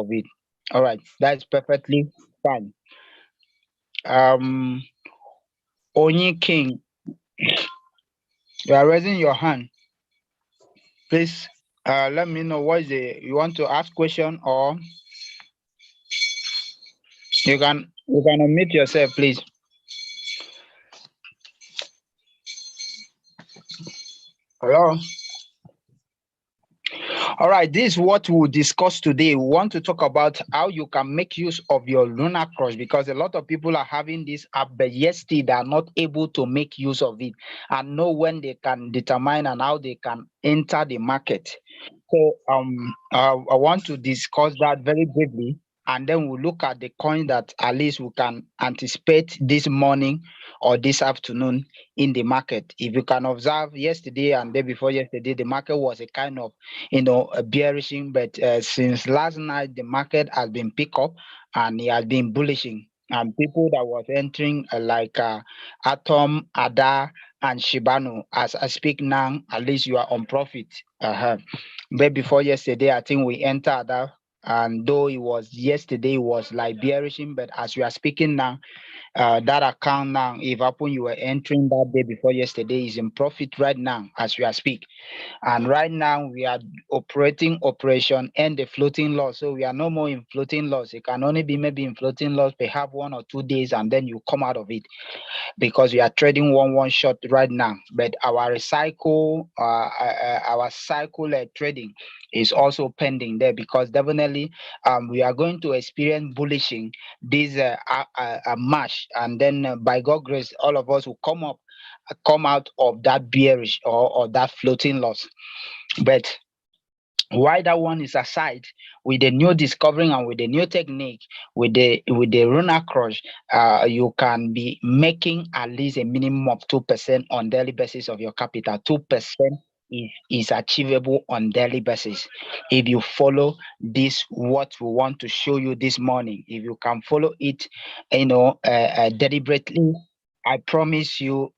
of it. All right, that's perfectly fine. Onyi King, you are raising your hand. Please, let me know what is the you want to ask question, or you can unmute yourself, please. Hello. All right, this is what we'll discuss today. We want to talk about how you can make use of your lunar crush, because a lot of people are having this app, but yet still they are not able to make use of it and know when they can determine and how they can enter the market. So I want to discuss that very briefly, and then we'll look at the coin that at least we can anticipate this morning or this afternoon in the market. If you can observe yesterday and day before yesterday, the market was a kind of a bearishing, but since last night the market has been pick up and it has been bullishing. And people that was entering like Atom, Ada, and Shibano, as I speak now, at least you are on profit. But before yesterday, I think we entered that, and though it was yesterday, it was like bearishing, but as we are speaking now, that account now, if upon you were entering that day before yesterday, is in profit right now as we are speak. And right now we are operating operation and the floating loss. So we are no more in floating loss. It can only be maybe in floating loss, perhaps 1 or 2 days, and then you come out of it, because we are trading one shot right now. But our cycle trading is also pending there, because definitely we are going to experience bullishing this March, and then by God grace, all of us will come out of that bearish or that floating loss. But why that one is aside, with the new discovering and with the new technique, with the lunar crush, you can be making at least a minimum of 2% on daily basis of your capital. 2% is achievable on daily basis if you follow this, what we want to show you this morning. If you can follow it deliberately, I promise you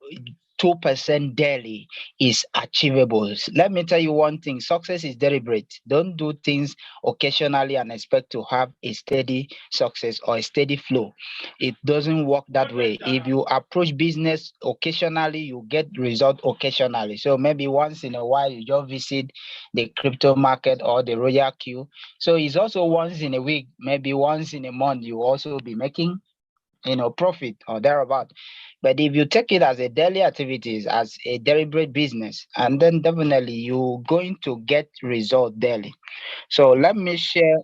2% daily is achievable. Let me tell you one thing: success is deliberate. Don't do things occasionally and expect to have a steady success or a steady flow. It doesn't work that way. If you approach business occasionally, you get result occasionally. So maybe once in a while you just visit the crypto market or the royal queue. So it's also once in a week, maybe once in a month, you also be making profit or thereabout. But if you take it as a daily activities, as a deliberate business, and then definitely you're going to get result daily. So let me share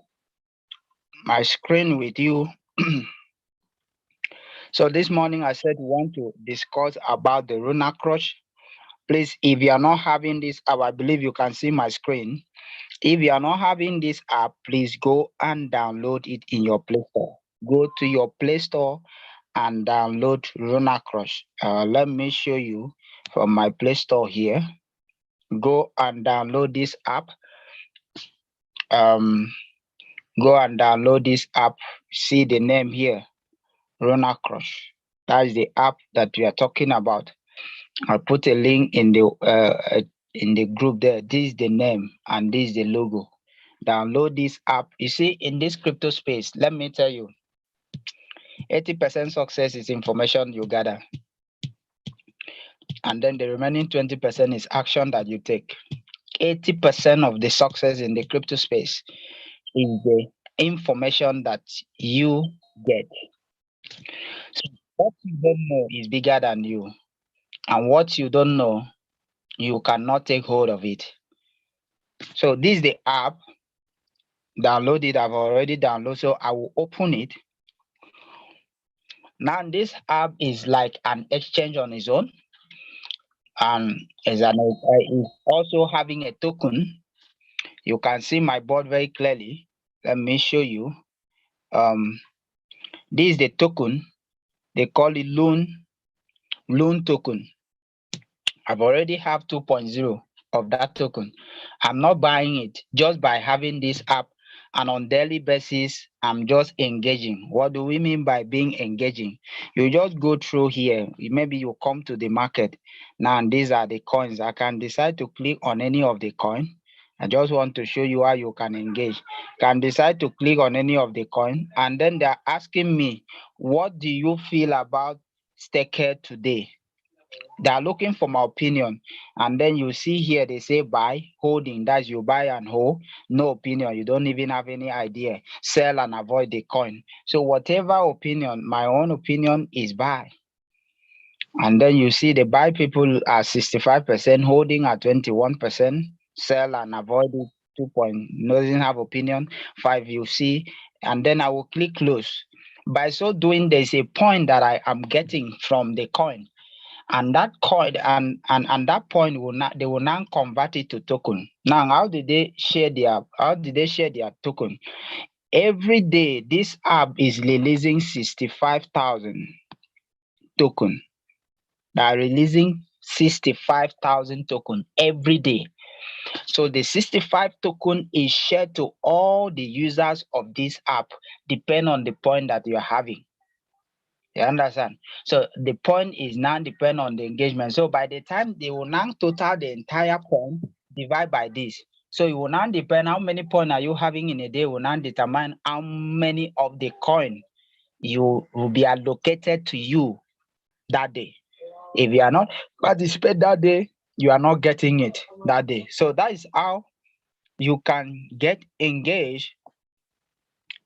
my screen with you. So this morning I said we want to discuss about the lunar crush. Please, if you are not having this app, I believe you can see my screen. If you are not having this app, please go and download it in your Play Store. Go to your Play Store and download Lunar Crush. Let me show you from my Play Store here. Go and download this app. Go and download this app. See the name here, Lunar Crush. That is the app that we are talking about. I'll put a link in the group there. This is the name and this is the logo. Download this app. You see, in this crypto space, let me tell you, 80% success is information you gather, and then the remaining 20% is action that you take. 80% of the success in the crypto space is the information that you get. So what you don't know is bigger than you, and what you don't know, you cannot take hold of it. So this is the app. Download it. I've already downloaded, so I will open it. Now this app is like an exchange on its own, and is also having a token. You can see my board very clearly. Let me show you. This is the token. They call it loan token. I've already have 2.0 of that token. I'm not buying it just by having this app, and on daily basis I'm just engaging. What do we mean by being engaging? You just go through here. Maybe you come to the market now, and these are the coins. I can decide to click on any of the coin, I just want to show you how you can engage. Can decide to click on any of the coin, and then they're asking me, what do you feel about staker today? They are looking for my opinion. And then you see here they say buy, holding, that's you buy and hold. No opinion, you don't even have any idea. Sell and avoid the coin. So whatever opinion, my own opinion is buy. And then you see the buy people are 65%, holding at 21%, sell and avoid it 2 point, doesn't have opinion, 5 you see, and then I will click close. By so doing, there's a point that I am getting from the coin. And that coin and that point will not, they will now convert it to token. Now, how did they share their token? Every day this app is releasing 65,000 token. They are releasing 65,000 token every day. So the 65 token is shared to all the users of this app, depend on the point that you are having. You understand? So the point is now depend on the engagement. So by the time they will now total the entire point, divide by this. So it will now depend how many points are you having in a day, will now determine how many of the coin you will be allocated to you that day. If you are not participate that day, you are not getting it that day. So that is how you can get engaged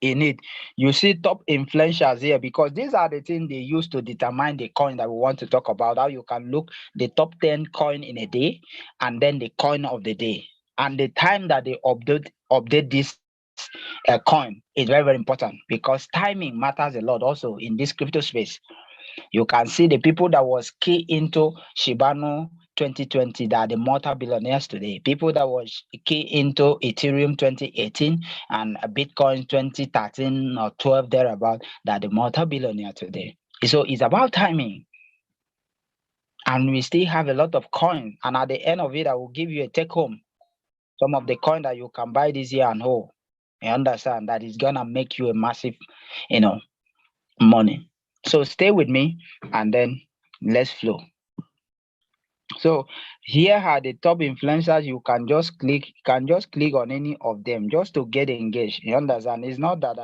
in it. You see top influencers here, because these are the things they use to determine the coin that we want to talk about. How you can look the top 10 coin in a day, and then the coin of the day, and the time that they update this coin is very, very important, because timing matters a lot also in this crypto space. You can see the people that was key into Shibano 2020 that are the multi-billionaires today. People that was key into Ethereum 2018 and Bitcoin 2013 or 12 thereabout that are the multi-billionaire today. So it's about timing. And we still have a lot of coin. And at the end of it, I will give you a take home. Some of the coin that you can buy this year and hold. You understand that is gonna make you a massive, money. So stay with me and then let's flow. So here are the top influencers. You can just click on any of them just to get engaged. You understand? It's not that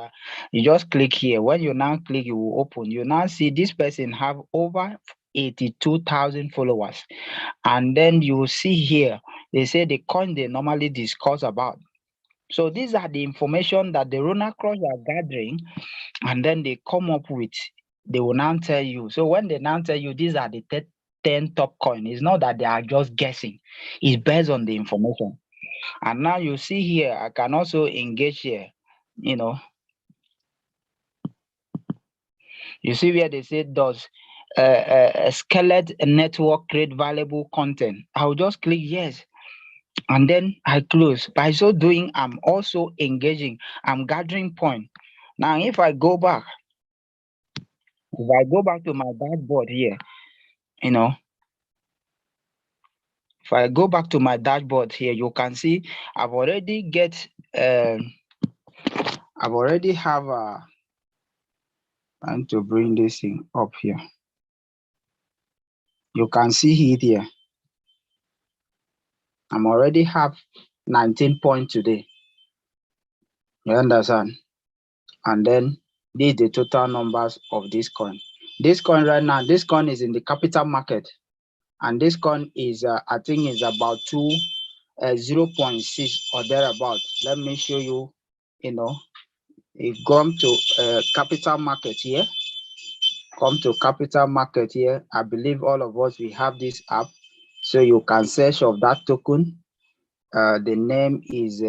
you just click here. When you now click, you will open. You now see this person have over 82,000 followers. And then you will see here, they say the coin they normally discuss about. So these are the information that the Rona Cross are gathering, and then they come up with, they will now tell you. So when they now tell you these are the 10 top coin, it's not that they are just guessing, it's based on the information. And now you see here, I can also engage here, you see where they say, does a skeleton network create valuable content? I'll just click yes, and then I close. By so doing, I'm also engaging, I'm gathering point. Now if I go back to my dashboard here, if I go back to my dashboard here, you can see I've already have trying to bring this thing up here. You can see it here. I'm already have 19 points today. You understand? And then this is the total numbers of this coin. This coin right now, this coin is in the capital market, and this coin is I think is about 0.6 or thereabout. Let me show you. If come to capital market here, I believe all of us, we have this app, so you can search of that token. The name is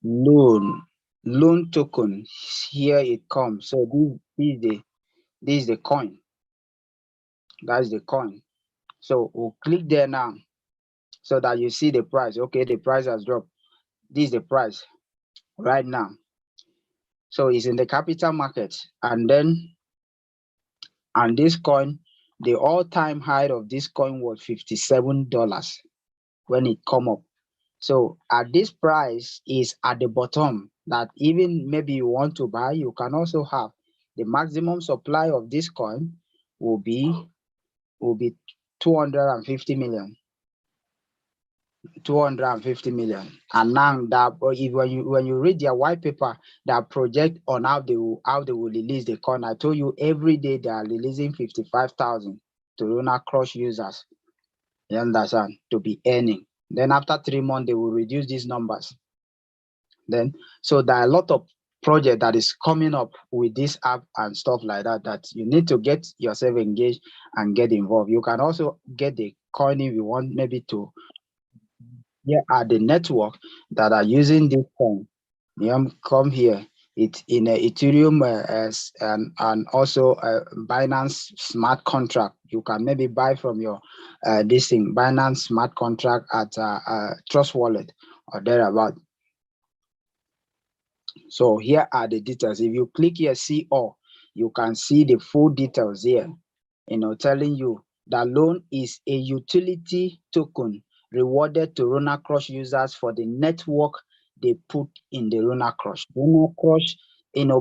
loan token. Here it comes. So this is the coin. That's the coin. So we'll click there now, so that you see the price. Okay, the price has dropped. This is the price right now. So it's in the capital market, and this coin, the all-time high of this coin was $57 when it come up. So at this price is at the bottom, that even maybe you want to buy, you can also have the maximum supply of this coin will be will be 250 million. 250 million. And now that if when you read their white paper that project on how they will release the coin, I told you every day they are releasing 55,000 to Luna Crush users. You understand? To be earning. Then after 3 months they will reduce these numbers. Then so there are a lot of project that is coming up with this app and stuff like that, that you need to get yourself engaged and get involved. You can also get the coin if you want, maybe to. Here are the network that are using this coin. Come here. It's in a Ethereum and also a Binance smart contract. You can maybe buy from your this thing Binance smart contract at Trust Wallet or thereabout. So here are the details. If you click here, see all, you can see the full details here. Telling you that loan is a utility token rewarded to Luna Crush users for the network they put in the Luna Crush. Luna Crush,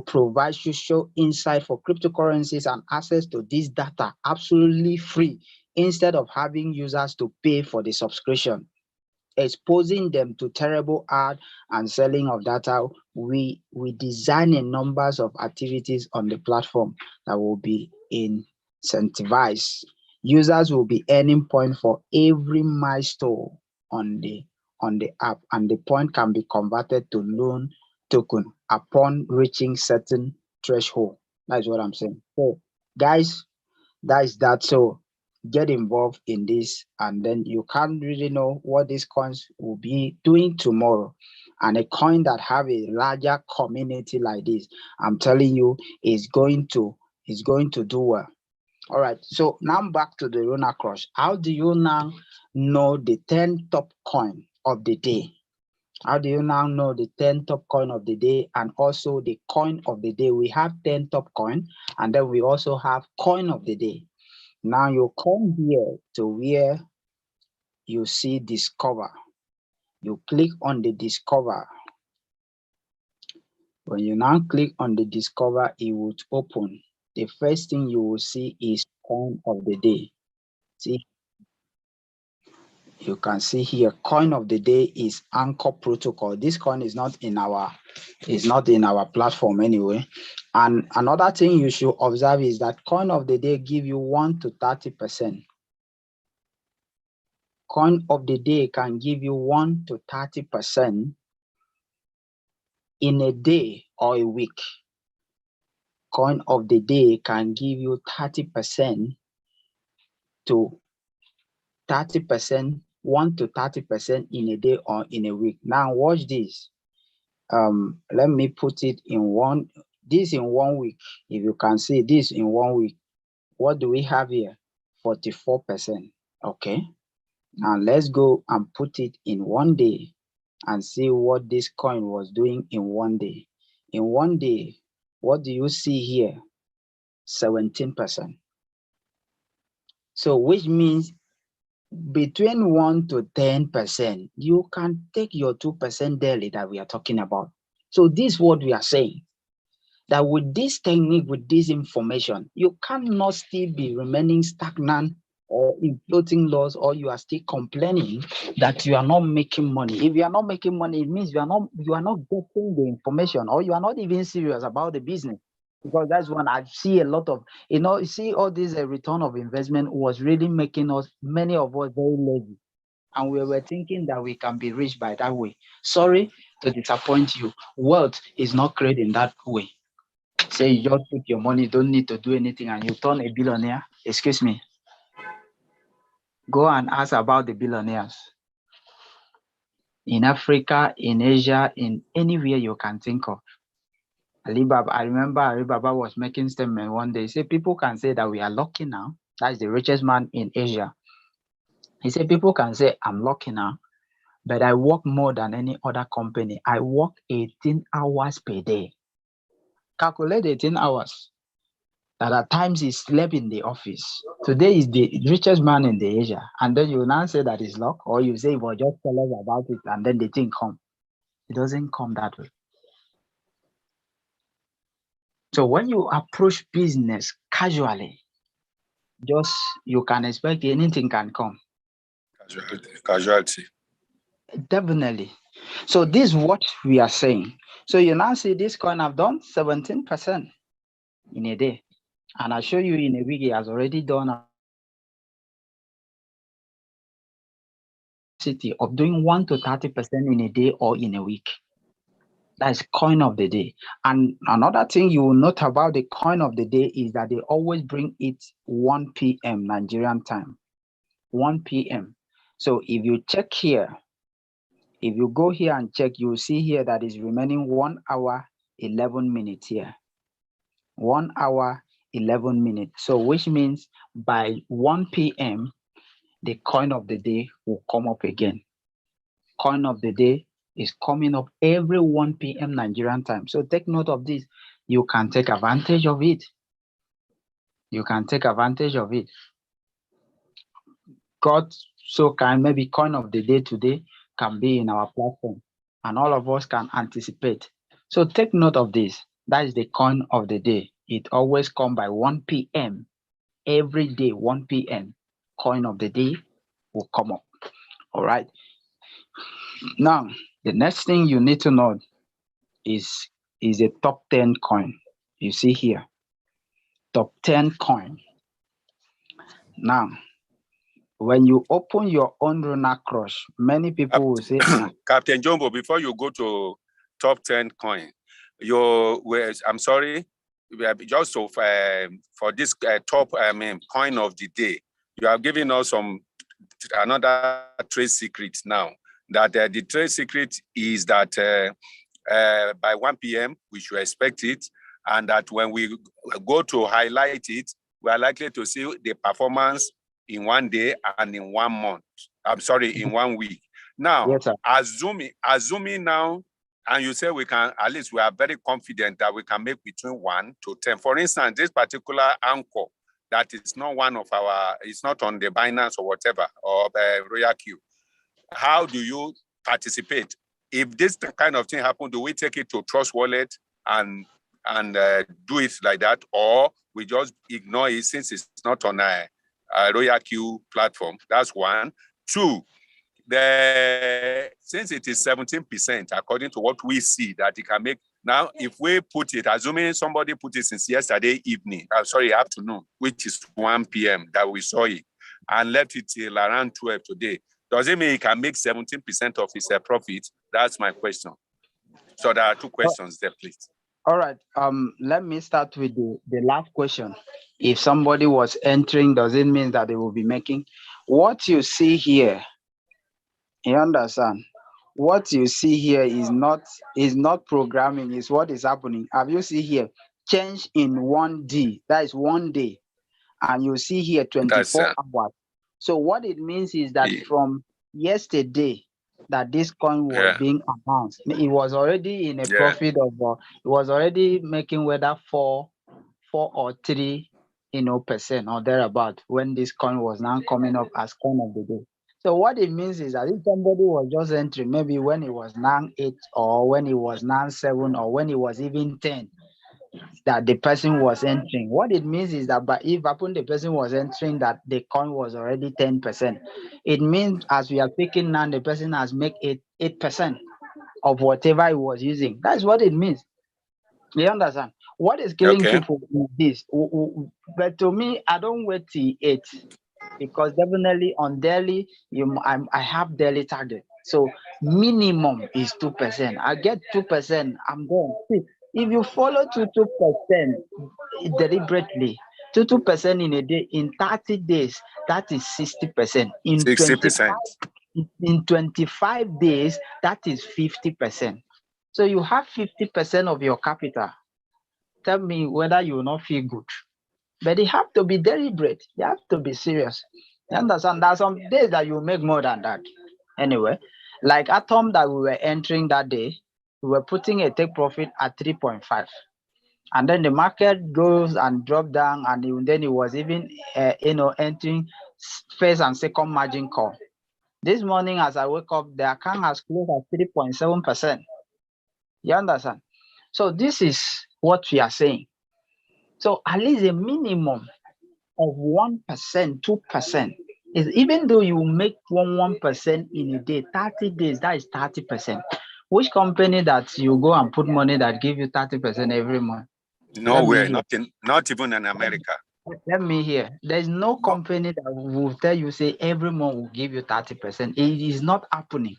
provides crucial insight for cryptocurrencies and access to this data absolutely free, instead of having users to pay for the subscription, exposing them to terrible ad and selling of data. We design a numbers of activities on the platform that will be incentivized. Users will be earning points for every milestone on the app, and the point can be converted to loan token upon reaching certain threshold. That's what I'm saying. So guys, that is that. So get involved in this, and then you can't really know what these coins will be doing tomorrow. And a coin that have a larger community like this, I'm telling you, is going to do well. All right, so now back to the Luna Crush. How do you now know the 10 top coin of the day? How do you now know the 10 top coin of the day and also the coin of the day? We have 10 top coin, and then we also have coin of the day. Now you come here to where you see discover. You click on the discover. When you now click on the discover, it would open. The first thing you will see is coin of the day. See, you can see here coin of the day is Anchor Protocol. This coin is not in our platform anyway. And another thing you should observe is that coin of the day give you 1 to 30%. Coin of the day can give you 1 to 30% in a day or a week. Coin of the day can give you 30% to 30%, 1 to 30% in a day or in a week. Now watch this. Let me put it in this in 1 week. If you can see this in 1 week, what do we have here? 44%. Okay. Now let's go and put it in 1 day and see what this coin was doing in 1 day. In 1 day, what do you see here? 17%. So which means between 1 to 10%, you can take your 2% daily that we are talking about. So this is what we are saying, that with this technique, with this information, you cannot still be remaining stagnant or in floating loss, or you are still complaining that you are not making money. If you are not making money, it means you are not getting the information, or you are not even serious about the business. Because that's when I see a lot of, see all this return of investment was really making many of us very lazy. And we were thinking that we can be rich by that way. Sorry to disappoint you. Wealth is not created in that way. Say you just put your money, don't need to do anything, and you turn a billionaire. Excuse me. Go and ask about the billionaires in Africa, in Asia, in anywhere you can think of. Alibaba, I remember Alibaba was making statement one day. He said, people can say that we are lucky now. That's the richest man in Asia. He said, people can say, I'm lucky now, but I work more than any other company. I work 18 hours per day. Calculate 18 hours. That at times he slept in the office. Today is the richest man in the Asia. And then you now say that is luck, or you say, well, just tell us about it, and then the thing come. It doesn't come that way. So when you approach business casually, just you can expect anything can come. Casualty. Definitely. So this is what we are saying. So you now see this coin have done 17% in a day. And I show you in a week, it has already done of doing 1 to 30% in a day or in a week. That's coin of the day. And another thing you will note about the coin of the day is that they always bring it 1 p.m. Nigerian time. 1 p.m. So if you check here, if you go here and check, you will see here that is remaining 1 hour, 11 minutes here. 1 hour, 11 minutes. So which means by 1 p.m., the coin of the day will come up again. Coin of the day is coming up every 1 p.m. Nigerian time. So take note of this. You can take advantage of it. You can take advantage of it. God so kind, maybe coin of the day today can be in our platform and all of us can anticipate. So take note of this. That is the coin of the day. It always comes by 1 p.m. Every day, 1 p.m. Coin of the day will come up. All right. Now, the next thing you need to know is a top 10 coin. You see here, top 10 coin. Now, when you open your own Runa Crush, many people will say, Captain Jumbo, before you go to top 10 coin, I'm sorry, just so for this top coin of the day, you have given us another trade secret now. That the trade secret is that by 1 p.m. we should expect it, and that when we go to highlight it, we are likely to see the performance in 1 day and in 1 month. I'm sorry, in 1 week. Now, yes, assuming now, and you say we can, at least we are very confident that we can make between 1 to 10. For instance, this particular anchor, that is not one of our, it's not on the Binance or whatever, or Royal Q. How do you participate? If this kind of thing happens, do we take it to Trust Wallet and do it like that, or we just ignore it since it's not on a Royal Q platform? That's 1. 2, since it is 17%, according to what we see that it can make. Now, if we put it, assuming somebody put it since yesterday evening, afternoon, which is 1 p.m. that we saw it, and left it till around 12 today, does it mean he can make 17% of his profit? That's my question. So there are 2 questions there, please. All right. Let me start with the last question. If somebody was entering, does it mean that they will be making? What you see here, you understand? What you see here is not programming, is what is happening. Have you see here? Change in 1D, that is 1 day. And you see here 24 hours. So what it means is that from yesterday that this coin was being announced, it was already in a profit of it was already making whether 4 or 3 percent or thereabout when this coin was now coming up as coin of the day. So what it means is that if somebody was just entering, maybe when it was now 8 or when it was now 7 or when it was even 10, that the person was entering. What it means is that, but if upon the person was entering that the coin was already 10%, it means as we are speaking now, the person has made 8% of whatever he was using. That's what it means. You understand? What is killing people is this. But to me, I don't wait till 8 because definitely on daily, I have daily target. So minimum is 2%. I get 2%, I'm going. See, if you follow 2% deliberately, 2% in a day, in 30 days, that is 60%. In 60%. In 25 days, that is 50%. So you have 50% of your capital. Tell me whether you will not feel good. But you have to be deliberate. You have to be serious. You understand? There are some days that you make more than that. Anyway, like Atom that we were entering that day, we were putting a take profit at 3.5. And then the market goes and drop down, and then it was even entering first and second margin call. This morning, as I wake up, the account has closed at 3.7%. You understand? So this is what we are saying. So at least a minimum of 1%, 2% is, even though you make 1% in a day, 30 days, that is 30%. Which company that you go and put money that give you 30% every month? Nowhere, not even in America. Let me hear. There's no company that will tell you, say, every month will give you 30%. It is not happening.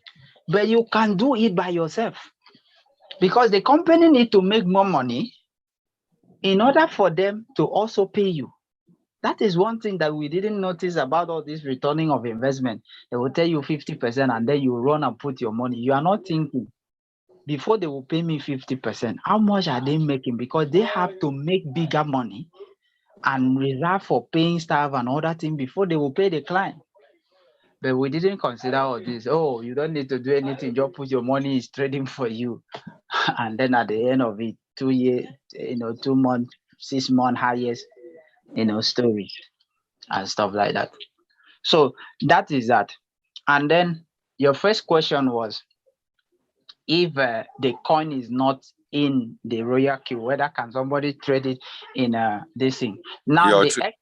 But you can do it by yourself. Because the company need to make more money in order for them to also pay you. That is one thing that we didn't notice about all this returning of investment. They will tell you 50% and then you run and put your money. You are not thinking, before they will pay me 50%, how much are they making? Because they have to make bigger money and reserve for paying staff and other things before they will pay the client. But we didn't consider all this. Oh, you don't need to do anything, just put your money, is trading for you. And then at the end of it, 2 years, 2 months, 6 months, highest, storage and stuff like that. So that is that. And then your first question was, if the coin is not in the royal queue, whether can somebody trade it in this thing? Now the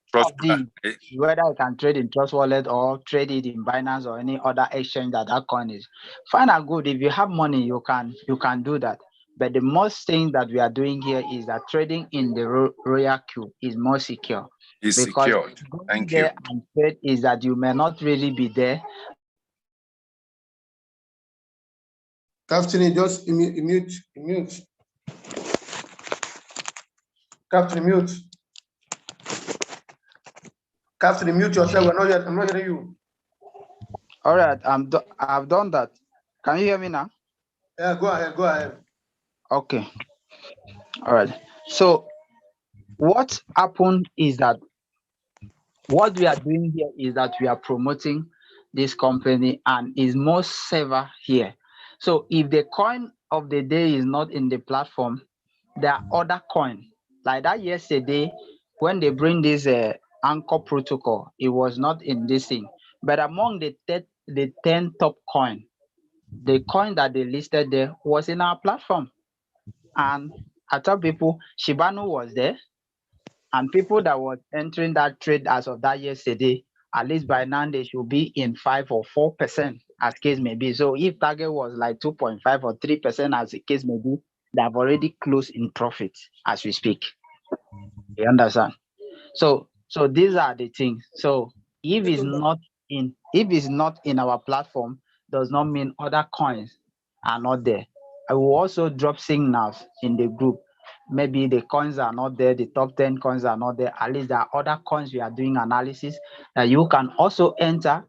whether I can trade in Trust Wallet or trade it in Binance or any other exchange that coin is, fine and good. If you have money, you can do that. But the most thing that we are doing here is that trading in the royal queue is more secure. It's secured. Thank you. And trade is that you may not really be there. Captain, just mute. Captain, mute. Captain, mute yourself. I'm not hearing you. All right, I've done that. Can you hear me now? Yeah, go ahead. Okay. All right. So what happened is that what we are doing here is that we are promoting this company and is most safer here. So if the coin of the day is not in the platform, there are other coins. Like that yesterday, when they bring this Anchor protocol, it was not in this thing. But among the 10 top coin, the coin that they listed there was in our platform. And I tell people, Shibano was there. And people that was entering that trade as of that yesterday, at least by now they should be in 5 or 4%, as case may be. So if target was like 2.5 or 3%, as the case may be, they have already closed in profit as we speak. You understand? So these are the things. So if it's not in our platform, does not mean other coins are not there. I will also drop signals in the group. Maybe the coins are not there, the top 10 coins are not there. At least there are other coins we are doing analysis that you can also enter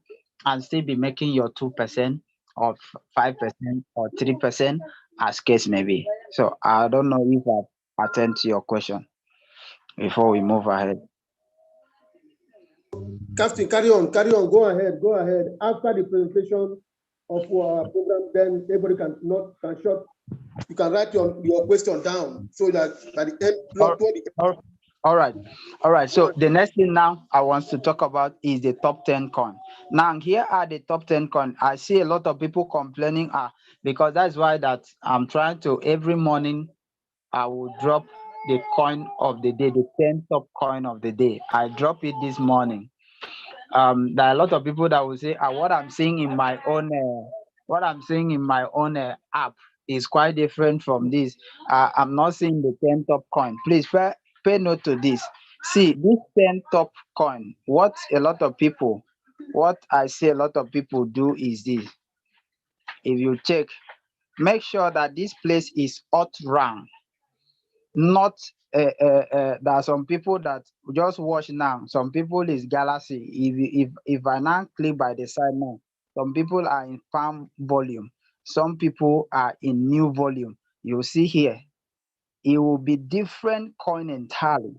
and still be making your 2% or 5% or 3%, as case may be. So I don't know if I've attended to your question before we move ahead. Captain, carry on. Go ahead. After the presentation of our program, then everybody can short. You can write your question down so that at the end. All right. So the next thing now I want to talk about is the top 10 coin. Now here are the top 10 coin. I see a lot of people complaining because that's why that I'm trying to, every morning I will drop the coin of the day, the 10 top coin of the day. I drop it this morning. There are a lot of people that will say, what I'm seeing in my own app is quite different from this. I'm not seeing the 10 top coin. Please pay note to this. See, this 10 top coin, what I see a lot of people do is this. If you check, make sure that this place is hot rank. Not there are some people that just watch now. Some people is galaxy. If I now click by the side now, some people are in farm volume, some people are in new volume. You see here, it will be different coin entirely.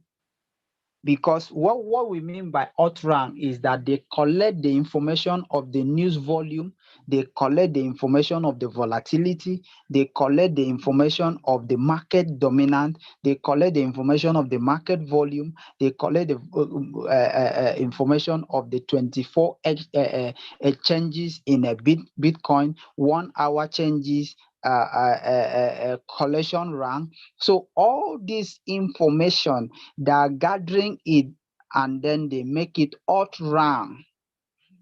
Because what we mean by hot rank is that they collect the information of the news volume, they collect the information of the volatility, they collect the information of the market dominant, they collect the information of the market volume, they collect the information of the 24 changes in a Bitcoin, 1 hour changes, collection rank. So all this information they are gathering it and then they make it odd round.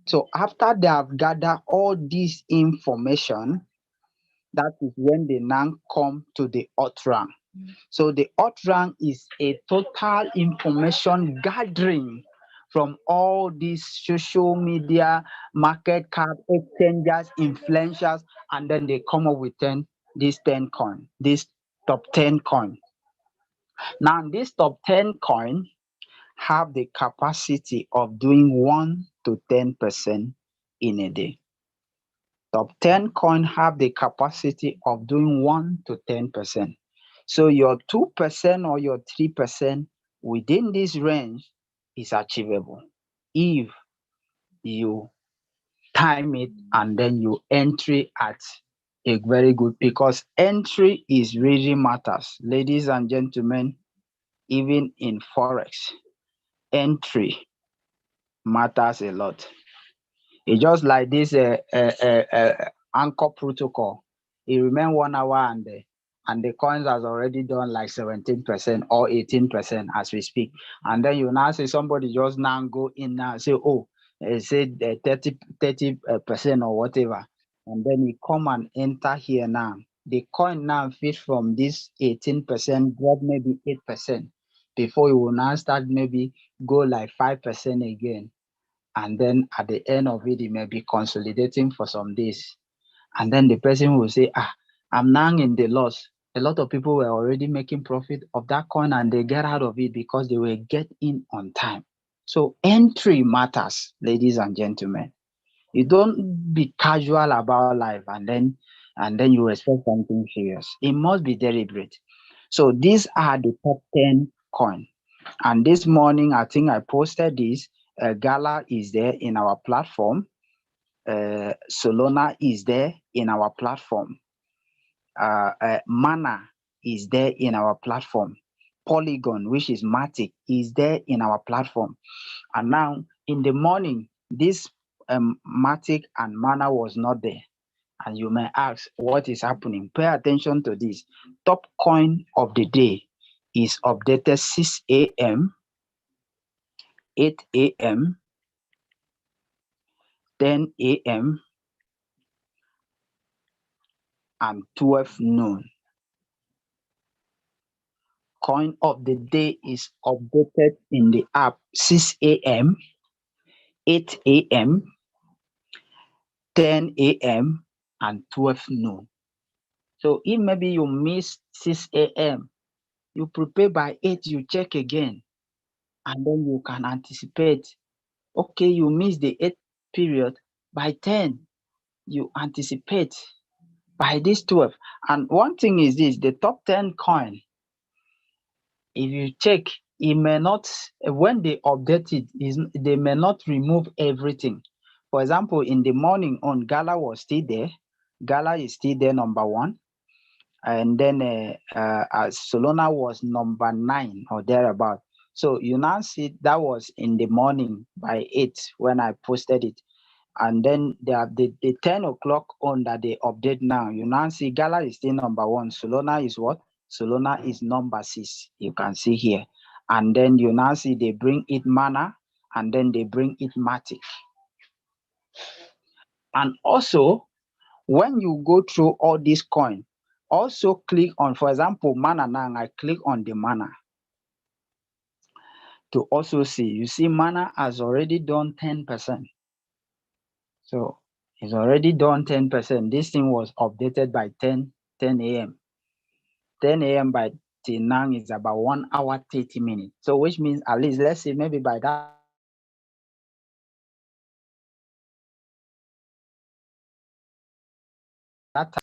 So after they have gathered all this information, that is when they now come to the odd round. So the odd round is a total information gathering from all these social media, market cap, exchanges, influencers, and then they come up with these 10 coin, this top 10 coin. Now, this top 10 coin have the capacity of doing 1 to 10% in a day. Top 10 coin have the capacity of doing 1 to 10%. So your 2% or your 3% within this range is achievable if you time it and then you entry at a very good, because entry is really matters, ladies and gentlemen. Even in forex, entry matters a lot. It's just like this anchor protocol. It remain 1 hour and the coins has already done like 17% or 18% as we speak. And then you now say somebody just now go in now and say, oh, say 30% or whatever. And then you come and enter here now. The coin now fit from this 18% drop maybe 8% before you will now start maybe go like 5% again. And then at the end of it, it may be consolidating for some days. And then the person will say, I'm now in the loss. A lot of people were already making profit of that coin and they get out of it because they will get in on time. So entry matters, ladies and gentlemen. You don't be casual about life and then you expect something serious. It must be deliberate. So these are the top 10 coin. And this morning, I think I posted this. Gala is there in our platform. Solana is there in our platform. Mana is there in our platform. Polygon, which is Matic, is there in our platform. And now in the morning, this Matic and Mana was not there. And you may ask, what is happening? Pay attention to this. Top coin of the day is updated 6 a.m., 8 a.m., 10 a.m., and 12 noon. Coin of the day is updated in the app 6 a.m., 8 a.m., 10 a.m., and 12 noon. So if maybe you miss 6 a.m., you prepare by 8, you check again, and then you can anticipate. Okay, you miss the 8th period, by 10, you anticipate by this 12. And one thing is this, the top 10 coin, if you check, it may not, when they update it, they may not remove everything. For example, in the morning on Gala was still there. Gala is still there, number 1. And then Solana was number 9 or thereabout. So you now see that was in the morning by 8 when I posted it. And then they have the 10 o'clock on that they update now. You now see Gala is still number 1. Solana is what? Solana is number 6. You can see here. And then you now see they bring it Mana and then they bring it Matic. And also, when you go through all these coins, also click on, for example, Mana now, I click on the Mana to also see. You see, Mana has already done 10%. So it's already done 10%. This thing was updated by 10 a.m. 10 a.m. by till now is about 1 hour, 30 minutes. So which means at least, let's say maybe by that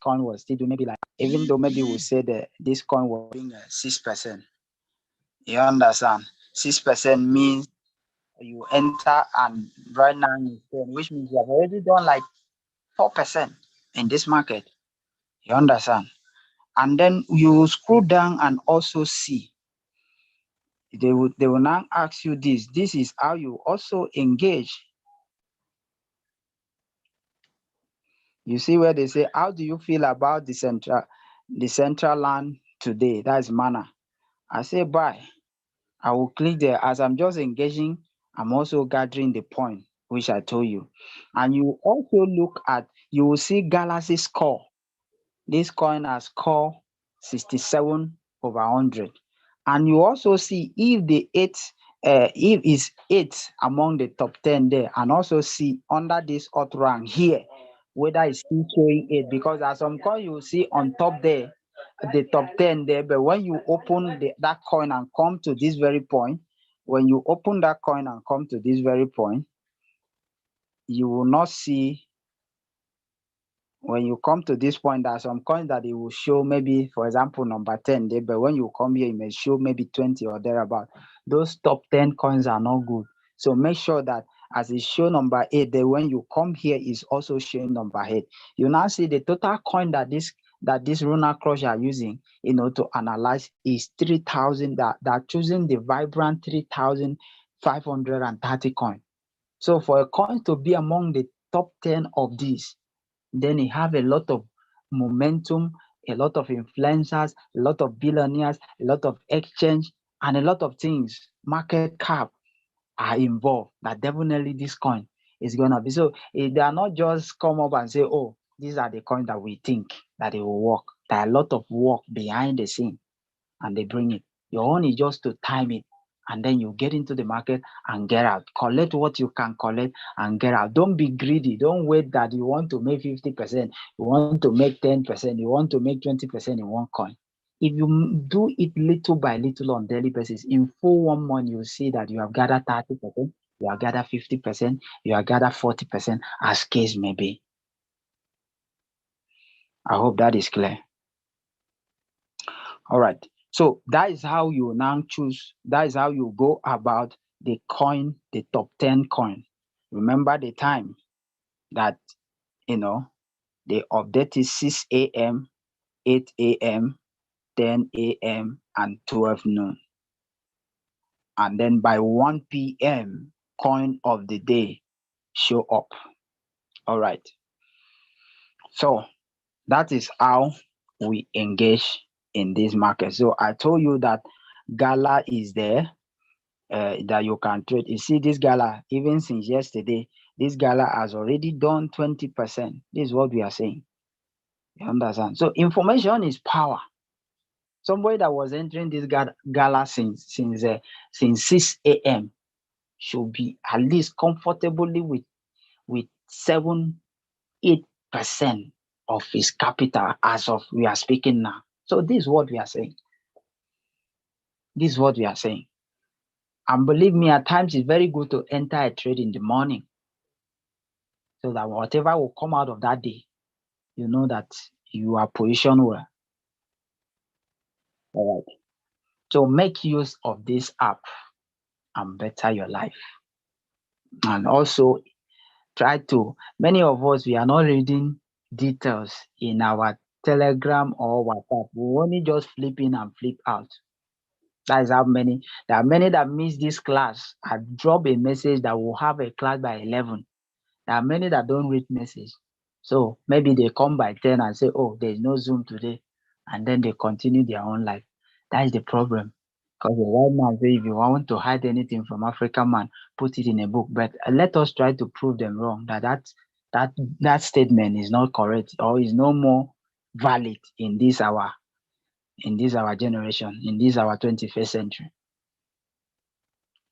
coin was still doing maybe like, even though maybe we say that this coin was doing 6%. You understand? 6% means you enter and right now you 10, which means you have already done like 4% in this market. You understand? And then you scroll down and also see. They will now ask you this. This is how you also engage. You see where they say, how do you feel about the central land today? That's Mana. I say buy. I will click there. As I'm just engaging, I'm also gathering the point which I told you. And you also look at, you will see Galaxy score. This coin has score 67 over 100. And you also see if the if it's 8 among the top 10 there, and also see under this hot rank here whether it's still showing 8, because at some coin you will see on top there the top 10 there, but when you open that coin and come to this very point, when you open that coin and come to this very point, you will not see. When you come to this point, there are some coins that it will show maybe, for example, number 10 there, but when you come here, it may show maybe 20 or thereabout. Those top 10 coins are not good. So make sure that as it show number 8 there, when you come here, is also showing number 8. You now see the total coin that this Lunar Crush are using, to analyze is 3,000. That choosing the vibrant 3,530 coin. So for a coin to be among the top 10 of these, then it have a lot of momentum, a lot of influencers, a lot of billionaires, a lot of exchange, and a lot of things, market cap, are involved. That definitely this coin is gonna be. So they are not just come up and say, oh, these are the coins that we think that it will work. There are a lot of work behind the scene, and they bring it. Your own is just to time it, and then you get into the market and get out. Collect what you can collect and get out. Don't be greedy. Don't wait that you want to make 50%, you want to make 10%, you want to make 20% in one coin. If you do it little by little on daily basis, in full 1 month, you'll see that you have gathered 30%, you have gathered 50%, you have gathered 40%, as case may be. I hope that is clear. All right. So that is how you now choose. That is how you go about the coin, the top 10 coin. Remember the time that, they update is 6 a.m., 8 a.m., 10 a.m., and 12 noon. And then by 1 p.m., coin of the day show up. All right. So that is how we engage in this market. So I told you that Gala is there. That you can trade. You see, this Gala, even since yesterday, this Gala has already done 20%. This is what we are saying. You understand? So information is power. Somebody that was entering this Gala since 6 a.m. should be at least comfortably with 7-8% of his capital as of we are speaking now. So this is what we are saying. This is what we are saying. And believe me, at times it's very good to enter a trade in the morning, so that whatever will come out of that day, you know that you are positioned well. All right. So make use of this app and better your life. And also many of us, we are not reading details in our Telegram or WhatsApp. We only just flip in and flip out. That is how many. There are many that miss this class. I drop a message that will have a class by 11. There are many that don't read message. So maybe they come by 10 and say, oh, there's no Zoom today. And then they continue their own life. That is the problem. Because the white man say, if you want to hide anything from African man, put it in a book. But let us try to prove them wrong, that statement is not correct or is no more valid in this our generation, in this our 21st century.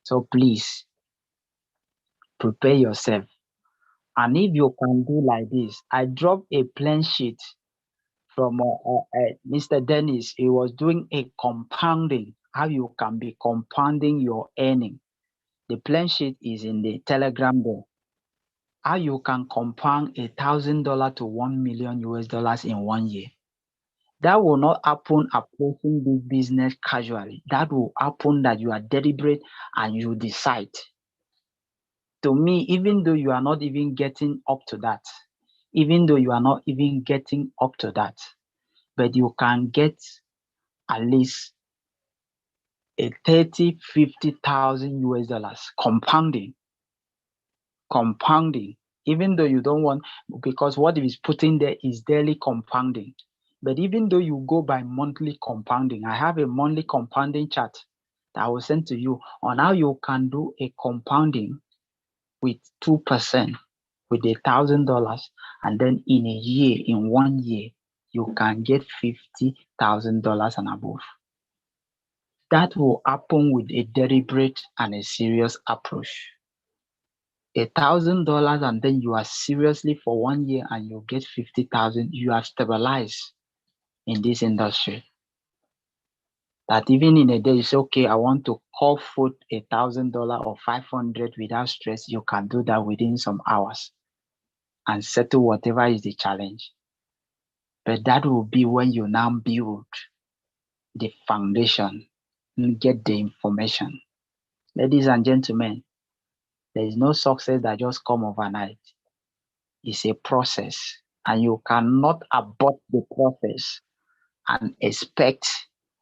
So please prepare yourself. And if you can do like this, I dropped a plain sheet from Mr. Dennis. He was doing a compounding, how you can be compounding your earning. The plain sheet is in the Telegram there. How you can compound $1,000 to $1 million in 1 year. That will not happen approaching this business casually. That will happen that you are deliberate and you decide. To me, even though you are not even getting up to that, but you can get at least a 50,000 US dollars compounding, even though you don't want, because what it is putting there is daily compounding. But even though you go by monthly compounding, I have a monthly compounding chart that I will send to you on how you can do a compounding with 2% with $1,000, and then in a year, in 1 year, you can get $50,000 and above. That will happen with a deliberate and a serious approach. $1,000, and then you are seriously for 1 year and you get 50,000. You have stabilized in this industry. That even in a day, you say, okay, I want to call food $1,000 or 500 without stress. You can do that within some hours and settle whatever is the challenge. But that will be when you now build the foundation and get the information. Ladies and gentlemen, there is no success that just come overnight. It's a process, and you cannot abort the process and expect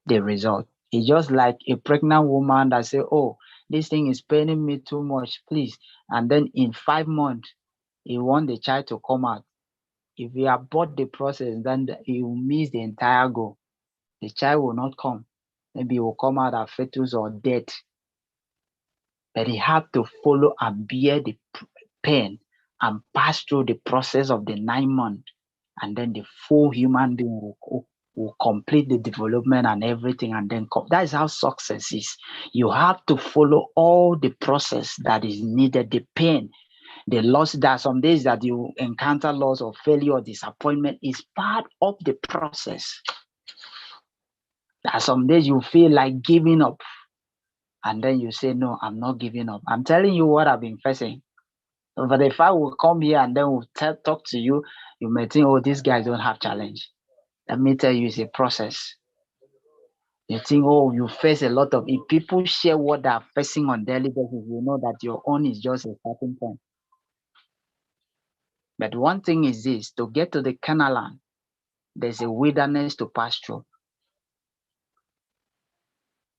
the result. It's just like a pregnant woman that say, oh, this thing is paining me too much, please. And then in 5 months, you want the child to come out. If you abort the process, then you miss the entire goal. The child will not come. Maybe it will come out as fetus or dead. But he have to follow and bear the pain and pass through the process of the 9 months. And then the full human being will complete the development and everything, and then come. That is how success is. You have to follow all the process that is needed, the pain, the loss. There are some days that you encounter loss or failure or disappointment is part of the process. There are some days you feel like giving up, and then you say, no, I'm not giving up. I'm telling you what I've been facing. But if I will come here and then we'll talk to you, you may think, oh, these guys don't have challenge. Let me tell you, it's a process. You think, oh, you face a lot of it. People share what they're facing on daily basis. You know that your own is just a starting point. But one thing is this, to get to the Canaan land, there's a wilderness to pass through.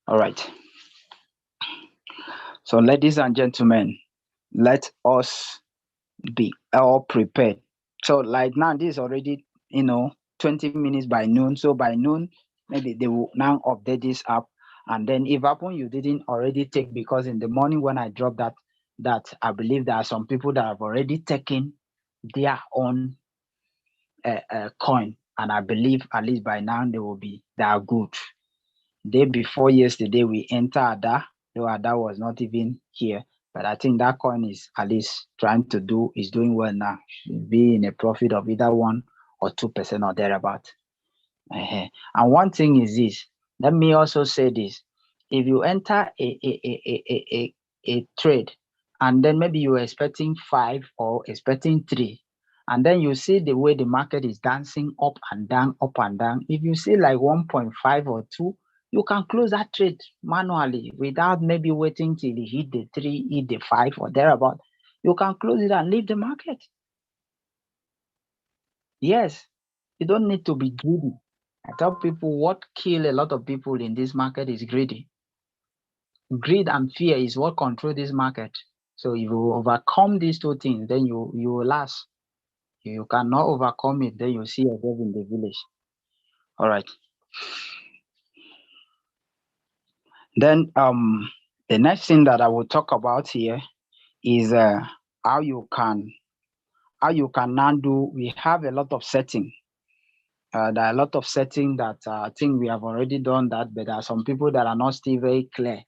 All right. So ladies and gentlemen, let us be all prepared. So like now, this is already, 20 minutes by noon. So by noon, maybe they will now update this app. And then if happen you didn't already take, because in the morning when I dropped that I believe there are some people that have already taken their own coin. And I believe at least by now they are good. Day before yesterday, we entered Ada, though Ada was not even here. But I think that coin is at least is doing well now. Should be in a profit of either 1 or 2% or thereabout. And one thing is this. Let me also say this. If you enter a trade, and then maybe you were expecting 5 or expecting 3, and then you see the way the market is dancing up and down, up and down. If you see like 1.5 or 2, you can close that trade manually without maybe waiting till it hit the 3, hit the 5 or thereabout. You can close it and leave the market. Yes, you don't need to be greedy. I tell people what kill a lot of people in this market is greedy. Greed and fear is what control this market. So if you overcome these 2 things, then you will last. If you cannot overcome it, then you see yourself in the village. All right. Then the next thing that I will talk about here is how you can now do. We have a lot of setting. There are a lot of setting that I think we have already done that, but there are some people that are not still very clear.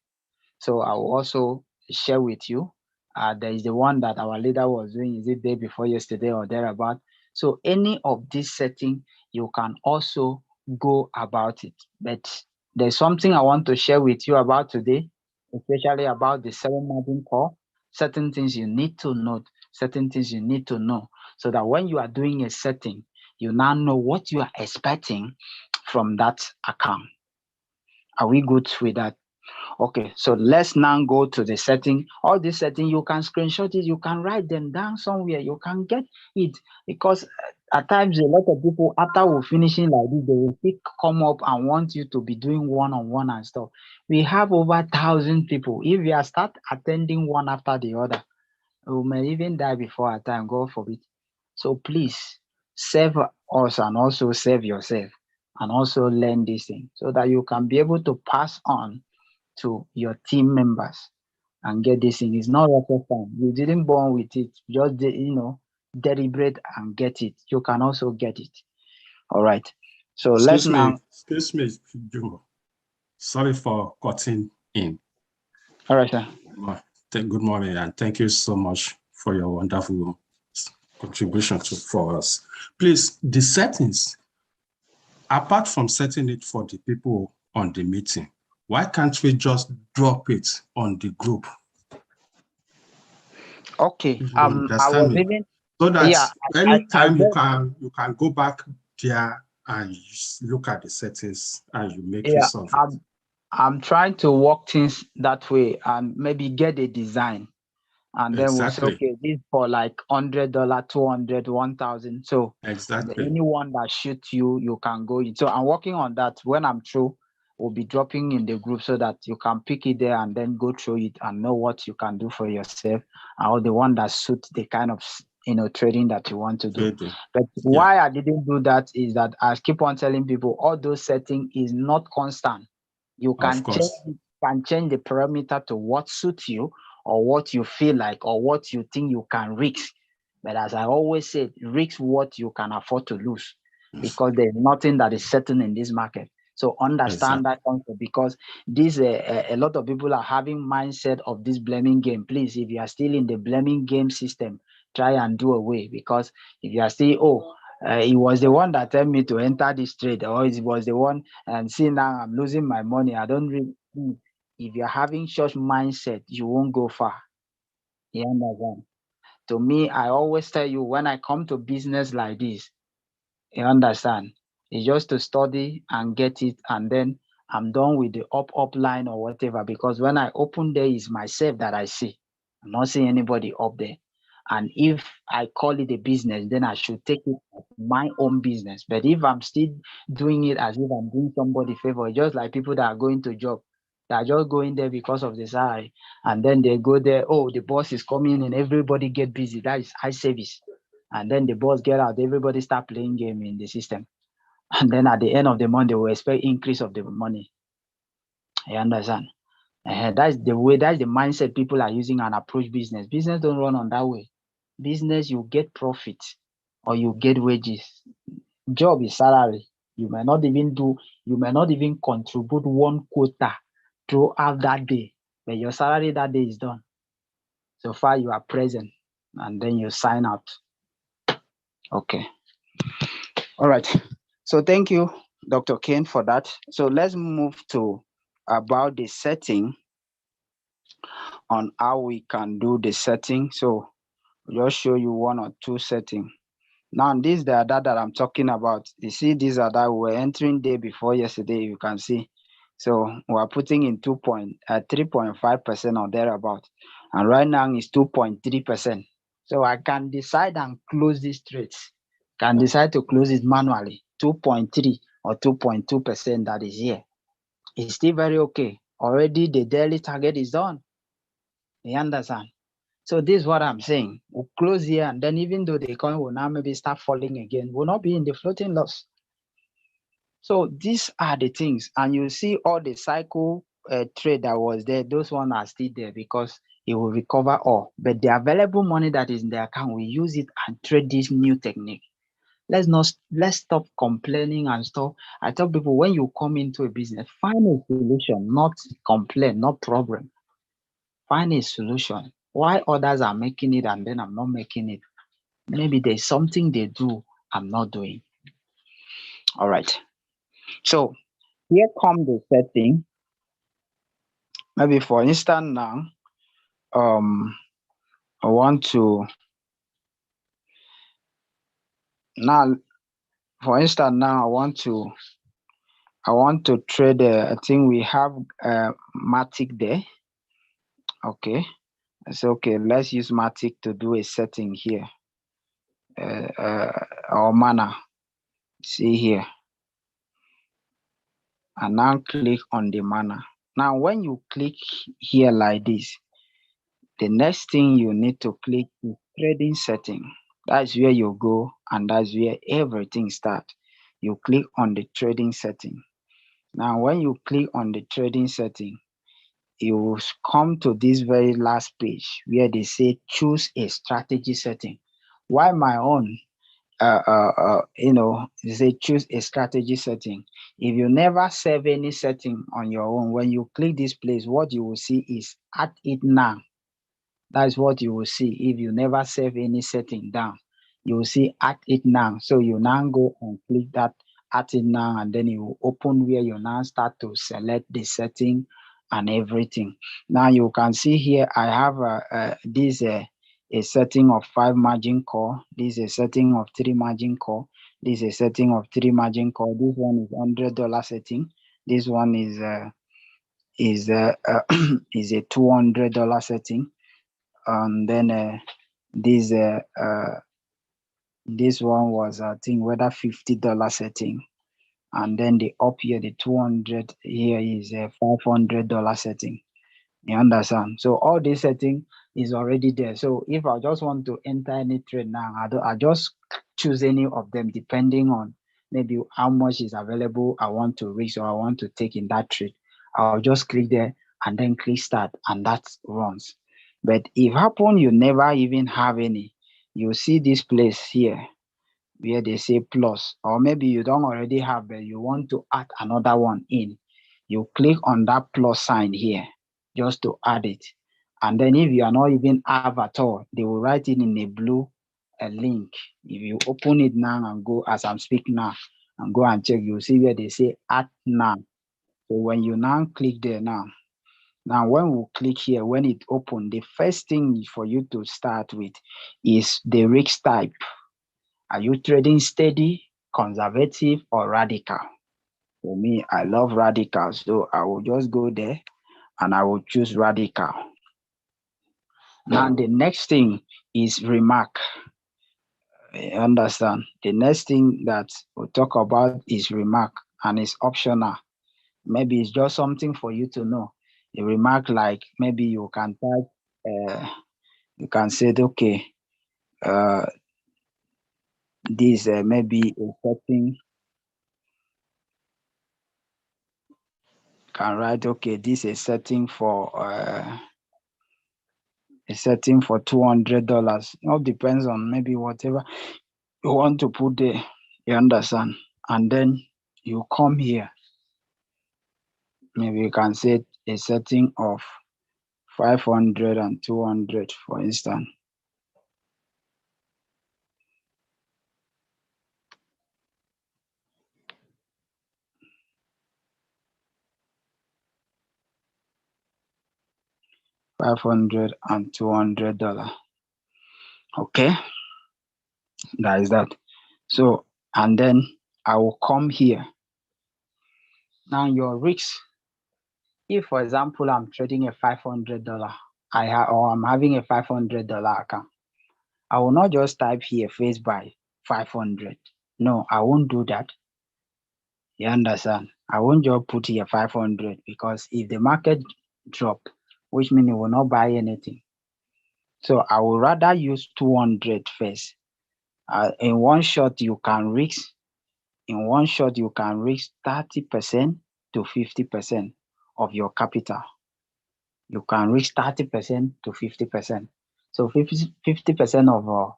So I will also share with you. There is the one that our leader was doing. Is it day before yesterday or thereabout? So any of this setting, you can also go about it. But there's something I want to share with you about today, especially about the 7 margin call. Certain things you need to note, certain things you need to know, so that when you are doing a setting, you now know what you are expecting from that account. Are we good with that? Okay, so let's now go to the setting. All these settings, you can screenshot it, you can write them down somewhere, you can get it. Because at times, a lot of people, after we're finishing like this, they will come up and want you to be doing one-on-one and stuff. We have over 1,000 people. If we are start attending one after the other, we may even die before our time, God forbid. So please, save us and also save yourself, and also learn this thing so that you can be able to pass on to your team members and get this thing. It's not rocket science. You didn't born with it. Just deliberate and get it. You can also get it. All right. So let's now. Excuse me, Jumbo. Sorry for cutting in. All right, sir. Good morning, and thank you so much for your wonderful contribution for us. Please, the settings, apart from setting it for the people on the meeting, why can't we just drop it on the group? Okay. I was even, so that anytime you can go back there and look at the settings and you make use of it. I'm trying to work things that way and maybe get a design. And then we'll say, okay, this for like $100, $200, 1,000. So anyone that shoots you, you can go in. So I'm working on that. When I'm through, we'll be dropping in the group so that you can pick it there and then go through it and know what you can do for yourself, or the one that suits the kind of trading that you want to do. But why I didn't do that is that I keep on telling people all those settings is not constant. You can change the parameter to what suits you, or what you feel like, or what you think you can risk. But as I always say, risk what you can afford to lose, because there's nothing that is certain in this market. So understand that concept, because this a lot of people are having mindset of this blaming game. Please, if you are still in the blaming game system, try and do away, because if you are still, he was the one that told me to enter this trade, or it was the one, and see now I'm losing my money. I don't really. If you're having such mindset, you won't go far. You understand? To me, I always tell you, when I come to business like this, you understand, it's just to study and get it, and then I'm done with the up line or whatever, because when I open there, is myself that I see. I'm not seeing anybody up there. And if I call it a business, then I should take it as my own business. But if I'm still doing it as if I'm doing somebody favor, just like people that are going to job, they are just going there because of the salary, and then they go there, the boss is coming and everybody get busy. That is high service. And then the boss get out, everybody start playing game in the system. And then at the end of the month, they will expect increase of the money. You understand? That's the way, that's the mindset people are using and approach business. Business don't run on that way. Business, you get profit or you get wages. Job is salary. You may not even contribute one quota throughout that day, but your salary that day is done. So far you are present, and then you sign out. Okay. All right. So thank you, Dr. Kane, for that. So let's move to about the setting, on how we can do the setting. So I'll just show you one or two settings. Now, these are that I'm talking about. You see, these are that we're entering day before yesterday, you can see. So we're putting in 3.5% or thereabout. And right now it's 2.3%. So I can decide and close these trades. Can decide to close it manually, 2.3 or 2.2% that is here. It's still very okay. Already the daily target is done. You understand? So this is what I'm saying. We'll close here, and then even though the coin will now maybe start falling again, we'll not be in the floating loss. So these are the things, and you see all the cycle trade that was there, those ones are still there because it will recover all. But the available money that is in the account, we use it and trade this new technique. Let's stop complaining and stuff. I tell people, when you come into a business, find a solution, not complain, not problem. Find a solution. Why others are making it and then I'm not making it? Maybe there's something they do I'm not doing. All right. So here comes the setting. Maybe for instance now, I want to now. For instance now, I want to trade. I think we have Matic there. Okay. So okay, let's use Matic to do a setting here. Our mana. See here. And now click on the mana. Now, when you click here like this, the next thing you need to click is trading setting. That's where you go, and that's where everything starts. You click on the trading setting. Now, when you click on the trading setting, you will come to this very last page where they say choose a strategy setting. Why my own? They say choose a strategy setting. If you never save any setting on your own, when you click this place, what you will see is add it now. That's what you will see if you never save any setting down. You will see add it now. So you now go and click that add it now, and then you open where you now start to select the setting and everything. Now you can see here I have a setting of 5 margin call. This is a setting of 3 margin call. This is a setting of 3 margin call. This one is $100 setting. This one is is a $200 setting. And then this this one was, I think, whether $50 setting. And then the up here, the 200 here is a $500 setting. You understand? So all this setting is already there. So if I just want to enter any trade now, I just choose any of them depending on maybe how much is available I want to risk or I want to take in that trade. I'll just click there and then click start, and that runs. But if happen you never even have any, you see this place here where they say plus, or maybe you don't already have, but you want to add another one in. You click on that plus sign here just to add it. And then if you are not even have at all, they will write it in a blue link. If you open it now and go as I'm speaking now and go and check, you'll see where they say add now. So when you now click there now when we click here, when it open, the first thing for you to start with is the risk type. Are you trading steady, conservative, or radical? For me, I love radical, so I will just go there and I will choose radical. Now the next thing is remark. You understand? The next thing that we'll talk about is remark, and it's optional. Maybe it's just something for you to know. A remark, like maybe you can type, you can say, okay, this maybe a setting. Can write, okay, this is a setting for $200. It all depends on maybe whatever you want to put there. You understand? And then you come here. Maybe you can set a setting of 500 and 200, for instance. $500 and $200. Okay, that is that. So, and then I will come here. Now your risks. If, for example, I'm trading a $500, I'm having a $500 account, I will not just type here face by 500. No, I won't do that. You understand? I won't just put here 500, because if the market drop, which means it will not buy anything. So I would rather use 200 first. In one shot, you can risk. In one shot, you can risk 30% to 50% of your capital. You can risk 30% to 50%. So 50% of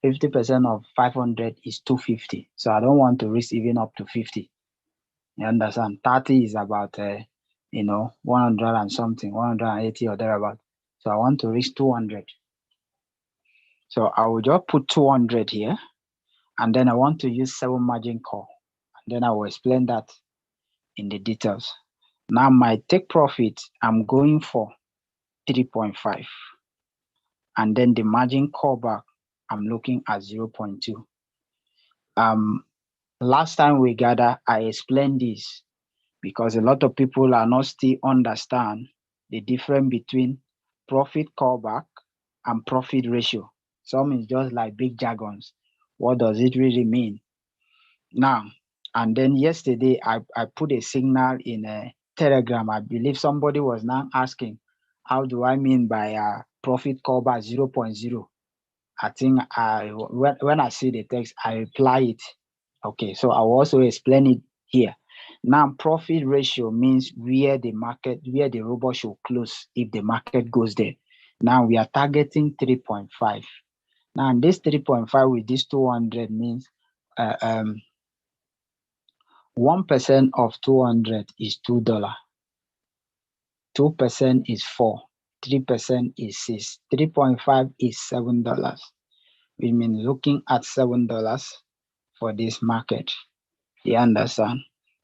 50% of 500 is 250. So I don't want to risk even up to 50. You understand? 30 is about 100 and something, 180 or thereabout. So I want to risk 200. So I will just put 200 here, and then I want to use 7 margin call. And then I will explain that in the details. Now my take profit, I'm going for 3.5. And then the margin callback, I'm looking at 0.2. Last time we gathered, I explained this because a lot of people are not still understand the difference between profit callback and profit ratio. Some is just like big jargons. What does it really mean? Now, and then yesterday, I put a signal in a Telegram. I believe somebody was now asking, how do I mean by profit callback 0.0? I think when I see the text, I reply it. Okay, so I will also explain it here. Now, profit ratio means where the robot should close if the market goes there. Now we are targeting 3.5. Now this 3.5 with this 200 means 1% of 200 is $2. 2% is 4. 3% is 6. 3.5 is $7. We mean looking at $7 for this market. You understand?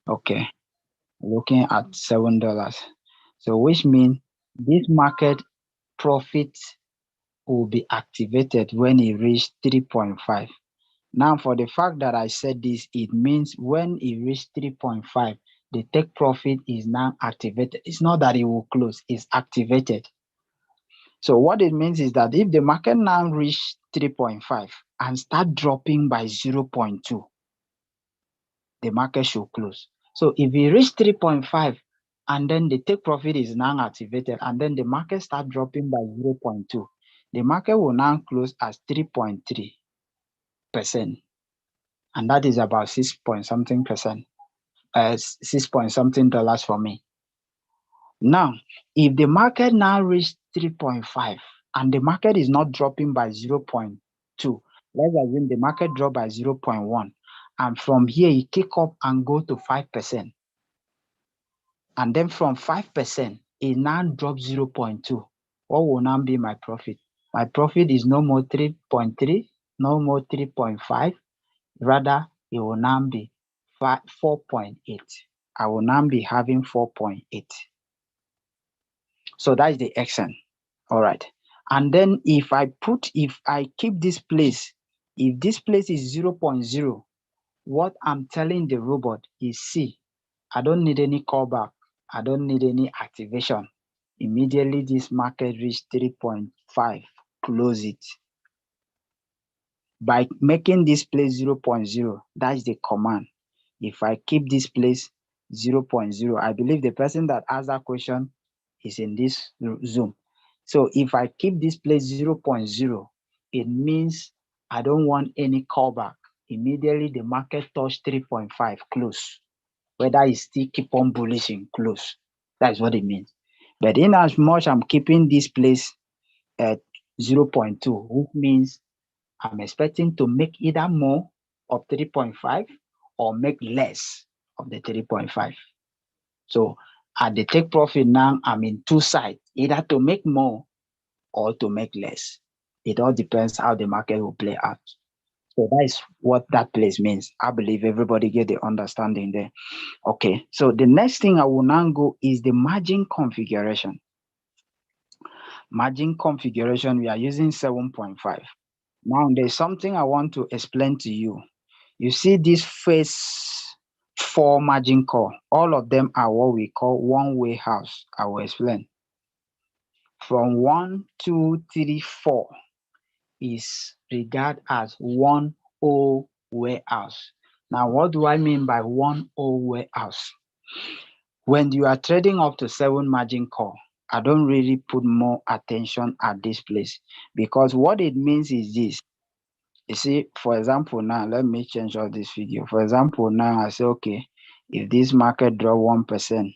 Okay. Looking at $7. So which means this market profit will be activated when it reaches 3.5. Now, for the fact that I said this, it means when it reaches 3.5, the take profit is now activated. It's not that it will close, it's activated. So what it means is that if the market now reach 3.5 and start dropping by 0.2, the market should close. So if it reach 3.5 and then the take profit is now activated and then the market start dropping by 0.2, the market will now close as 3.3%. And that is about 6 point something percent, 6 point something dollars for me. Now, if the market now reach 3.5 and the market is not dropping by 0.2, let's assume the market drop by 0.1, and from here it kick up and go to 5%. And then from 5%, it now drops 0.2. What will now be my profit? My profit is no more 3.3, no more 3.5. Rather, it will now be 4.8. I will now be having 4.8. So that is the extent. All right. And then if I keep this place, if this place is 0.0, what I'm telling the robot is, see, I don't need any callback. I don't need any activation. Immediately this market reach 3.5, close it. By making this place 0.0, that's the command. If I keep this place 0.0, I believe the person that asked that question is in this Zoom. So if I keep this place 0.0, it means I don't want any callback. Immediately the market touch 3.5, close. Whether it still keep on bullishing, close. That's what it means. But in as much I'm keeping this place at 0.2, which means I'm expecting to make either more of 3.5 or make less of the 3.5. So at the take profit now, I'm in two sides, either to make more or to make less. It all depends how the market will play out. So that is what that place means. I believe everybody get the understanding there. Okay, so the next thing I will now go is the margin configuration. Margin configuration, we are using 7.5. Now there's something I want to explain to you. You see this first 4 margin call, all of them are what we call one-way house. I will explain. From 1, 2, 3, 4 is regarded as 1-O warehouse. Now, what do I mean by 1-O warehouse? When you are trading up to 7 margin call, I don't really put more attention at this place, because what it means is this. You see, for example, now let me change all this video. For example, now I say, okay, if this market drop 1%,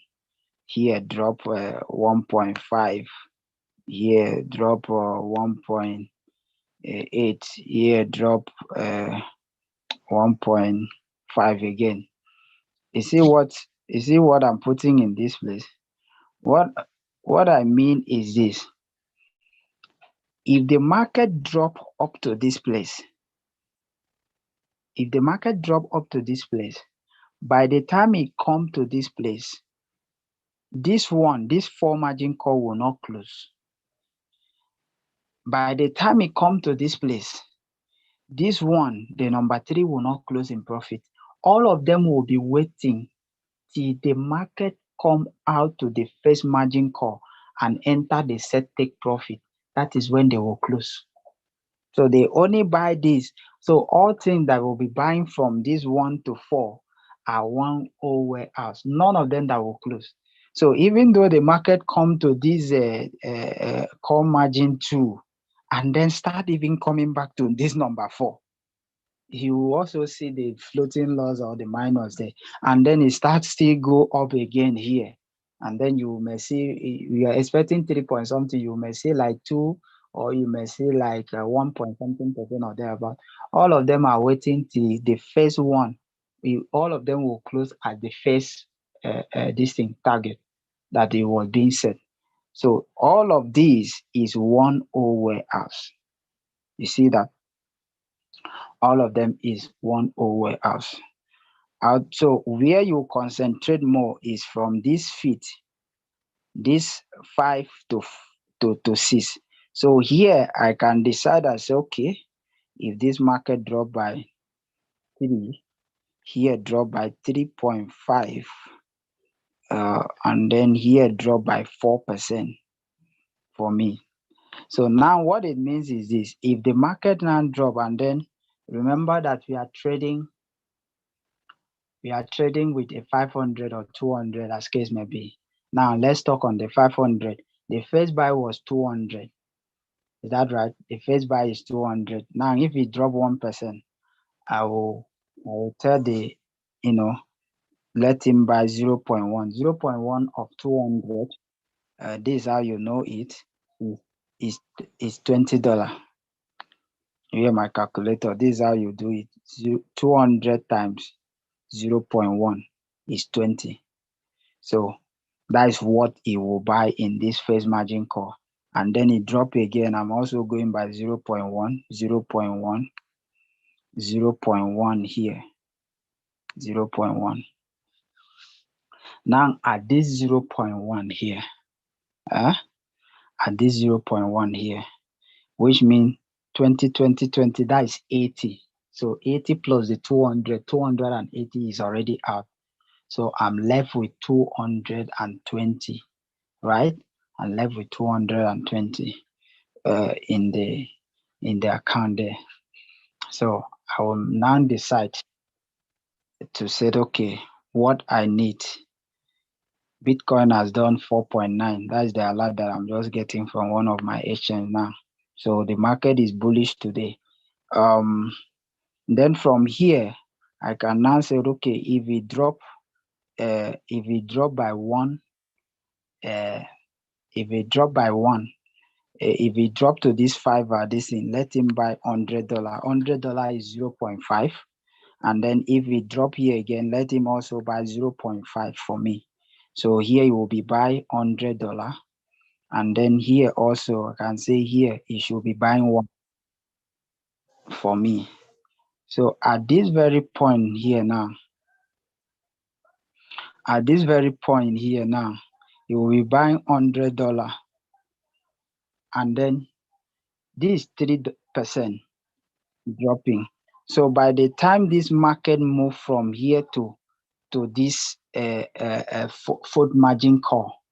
here drop 1.5, here drop 1.8, here drop 1.5 again. You see what I'm putting in this place? What I mean is this. If the market drop up to this place, by the time it come to this place, this 4 margin call will not close. By the time it come to this place, this one, the number 3, will not close in profit. All of them will be waiting till the market come out to the first margin call and enter the set take profit. That is when they will close. So they only buy this. So all things that will be buying from this 1 to 4 are 1-O warehouse. None of them that will close. So even though the market come to this call margin 2 and then start even coming back to this number 4, you will also see the floating loss or the minus there, and then it starts still go up again here, and then you may see you are expecting 3 point something, you may see like 2, or you may see like 1 point something percent or thereabout. All of them are waiting till the first one. All of them will close at the first this thing target that it was being set. So all of these is one O warehouse. You see that all of them is one O warehouse. So where you concentrate more is from this feet, this 5 to 6. So here I can decide I say, okay, if this market drop by 3, here drop by 3.5, and then here drop by 4% for me. So now what it means is this: if the market now drop, and then remember that we are trading with a 500 or 200 as case may be. Now let's talk on the 500. The first buy was 200. Is that right? The first buy is 200. Now if it drop 1%, I will tell the, let him buy 0.1. 0.1 of 200. This is how you know it is $20. You hear my calculator. This is how you do it. 200 times 0.1 is 20. So that is what it will buy in this first margin call. And then it drop again. I'm also going by 0.1, 0.1, 0.1 here, 0.1. Now at this 0.1 here, at this 0.1 here, which means 20, 20, 20, that is 80. So 80 plus the 200, 280 is already out. So I'm left with 220, right? I'm left with 220 in the account there. So I will now decide to say, okay, what I need. Bitcoin has done 4.9. That's the alert that I'm just getting from one of my exchanges now. So the market is bullish today. Then from here, I can now say, okay, if it drop by 1, if it drop to this 5 or this thing, let him buy $100. $100 is 0.5. And then if it drop here again, let him also buy 0.5 for me. So here it will be buy $100. And then here also, I can say here, he should be buying 1 for me. So at this very point here now, he will be buying $100. And then this 3% dropping. So by the time this market move from here to this foot margin call,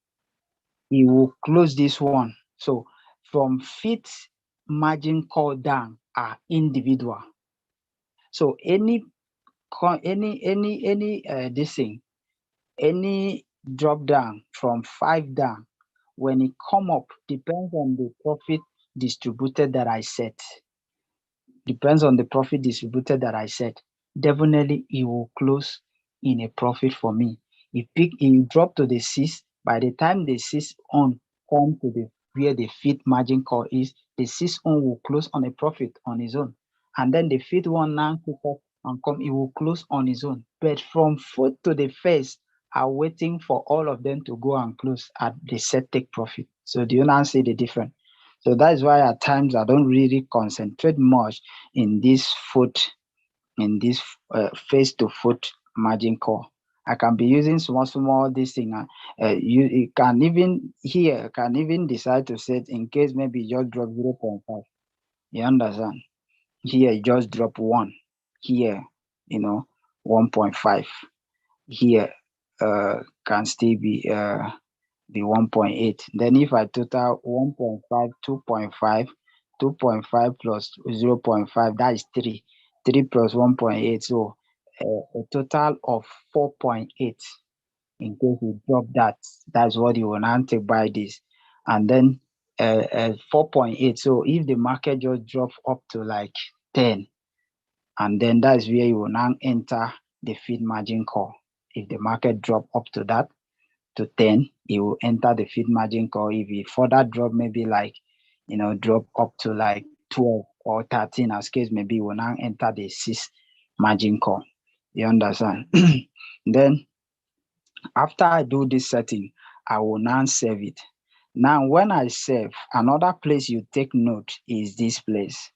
he will close this one. So from feet margin call down are individual. So any drop down from 5 down, when it come up, depends on the profit distributed that I set. Definitely it will close in a profit for me. If it drop to the 6, by the time the 6 on come to where the fifth margin call is, the 6 on will close on a profit on its own. And then the fifth one now pick up and come, it will close on its own. But from fourth to the first are waiting for all of them to go and close at the set take profit. So do you now see the difference? So that is why at times I don't really concentrate much in this face to foot margin call. I can be using small this thing. You can even decide to set in case maybe you just drop 0.5. You understand? Here you just drop 1. Here, 1.5. Here can still be 1.8. Then if I total 1.5, 2.5, 2.5 plus 0.5, that is 3. 3 plus 1.8, so a total of 4.8. In case you drop that, that's what you will now take by this. And then 4.8. So if the market just drops up to like 10, And then that's where you will now enter the feed margin call. If the market drop up to that, to 10, it will enter the feed margin call. If it further drop, maybe like, drop up to like 12 or 13, as case maybe, will now enter the 6 margin call. You understand? Then after I do this setting, I will now save it. Now, when I save, another place you take note is this place,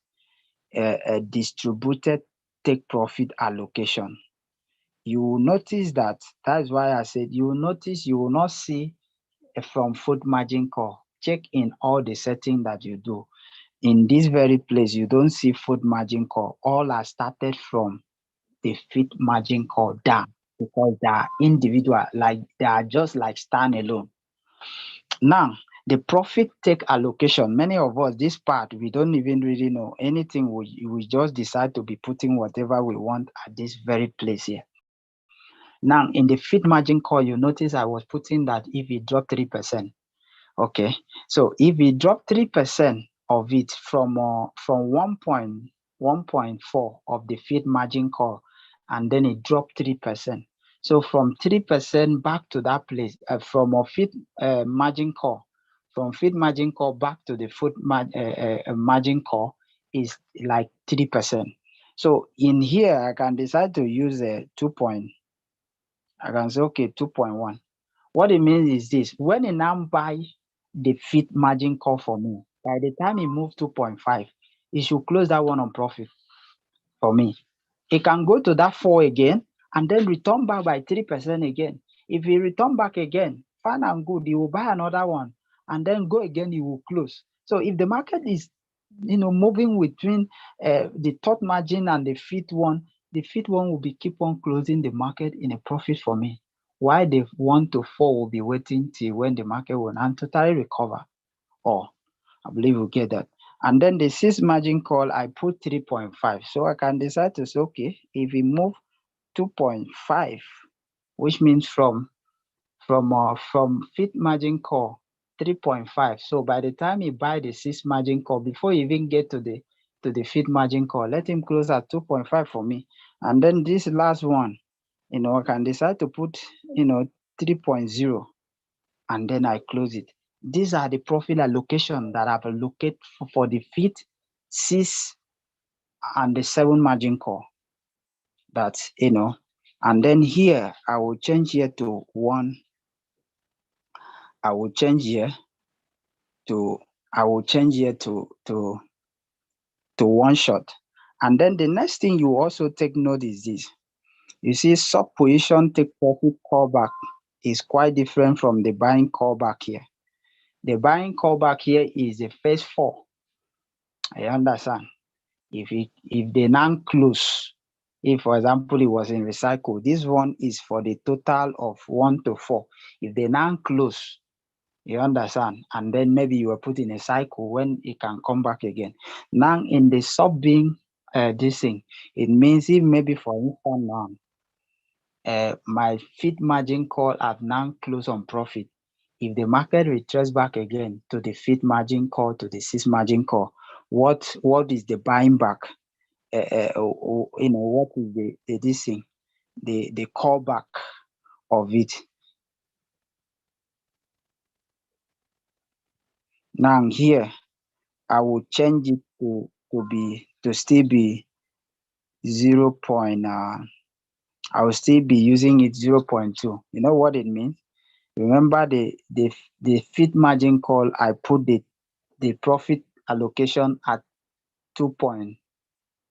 a distributed take profit allocation. You will notice that's why I said you will notice you will not see from food margin call. Check in all the setting that you do. In this very place, you don't see food margin call. All are started from the feed margin call down, because they are individual, like they are just like standalone. Now, the profit take allocation, many of us, this part, we don't even really know anything. We just decide to be putting whatever we want at this very place here. Now, in the feed margin call, you notice I was putting that if it dropped 3%, okay. So if it dropped 3% of it from 1.4 of the feed margin call, and then it dropped 3%. So from 3% back to that place, from a feed margin call, from feed margin call back to the food margin call is like 3%. So in here, I can decide to use a 2. I can say, okay, 2.1. What it means is this: when it now buy the feed margin call for me, by the time it moves 2.5, it should close that one on profit for me. It can go to that 4 again and then return back by 3% again. If it return back again, fine and good, you will buy another one and then go again, it will close. So if the market is moving between the third margin and the fifth one, the fifth one will be keep on closing the market in a profit for me. Why the 1 to 4 will be waiting till when the market will not totally recover. Oh, I believe we'll get that. And then the 6 margin call, I put 3.5. So I can decide to say, okay, if we move 2.5, which means from fifth margin call 3.5. So by the time he buy the 6 margin call, before you even get to the fifth margin call, let him close at 2.5 for me. And then this last one, I can decide to put 3.0, and then I close it. These are the profit allocation that I've allocated for the fifth, 6, and the 7 margin call. That's and then here I will change here to 1. I will change here to 1 shot. And then the next thing you also take note is this. You see, sub position take profit callback is quite different from the buying callback here. The buying callback here is the first 4. I understand. If they now close, if for example it was in recycle, this one is for the total of 1 to 4. If they now close, you understand, and then maybe you were put in a cycle when it can come back again. Now in the sub being this thing, it means if maybe for instance now my feed margin call have now closed on profit. If the market retraces back again to the feed margin call, to the 6 margin call, what is the buying back? What is the this thing, the callback of it? Now here I will change it to still be 0. I will still be using it 0.2. You know what it means? Remember the feed margin call, I put the profit allocation at 2.1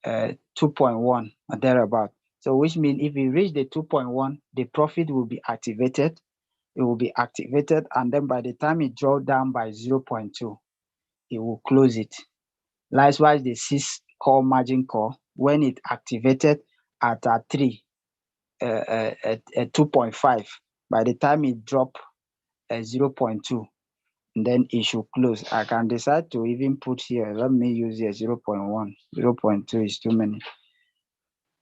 or thereabout. So which means if we reach the 2.1, the profit will be activated. It will be activated, and then by the time it draw down by 0.2, it will close it. Likewise, the 6 call margin call, when it activated at 3, 2.5, by the time it drop 0.2, then it should close. I can decide to even put here, let me use here 0.1. 0.2 is too many.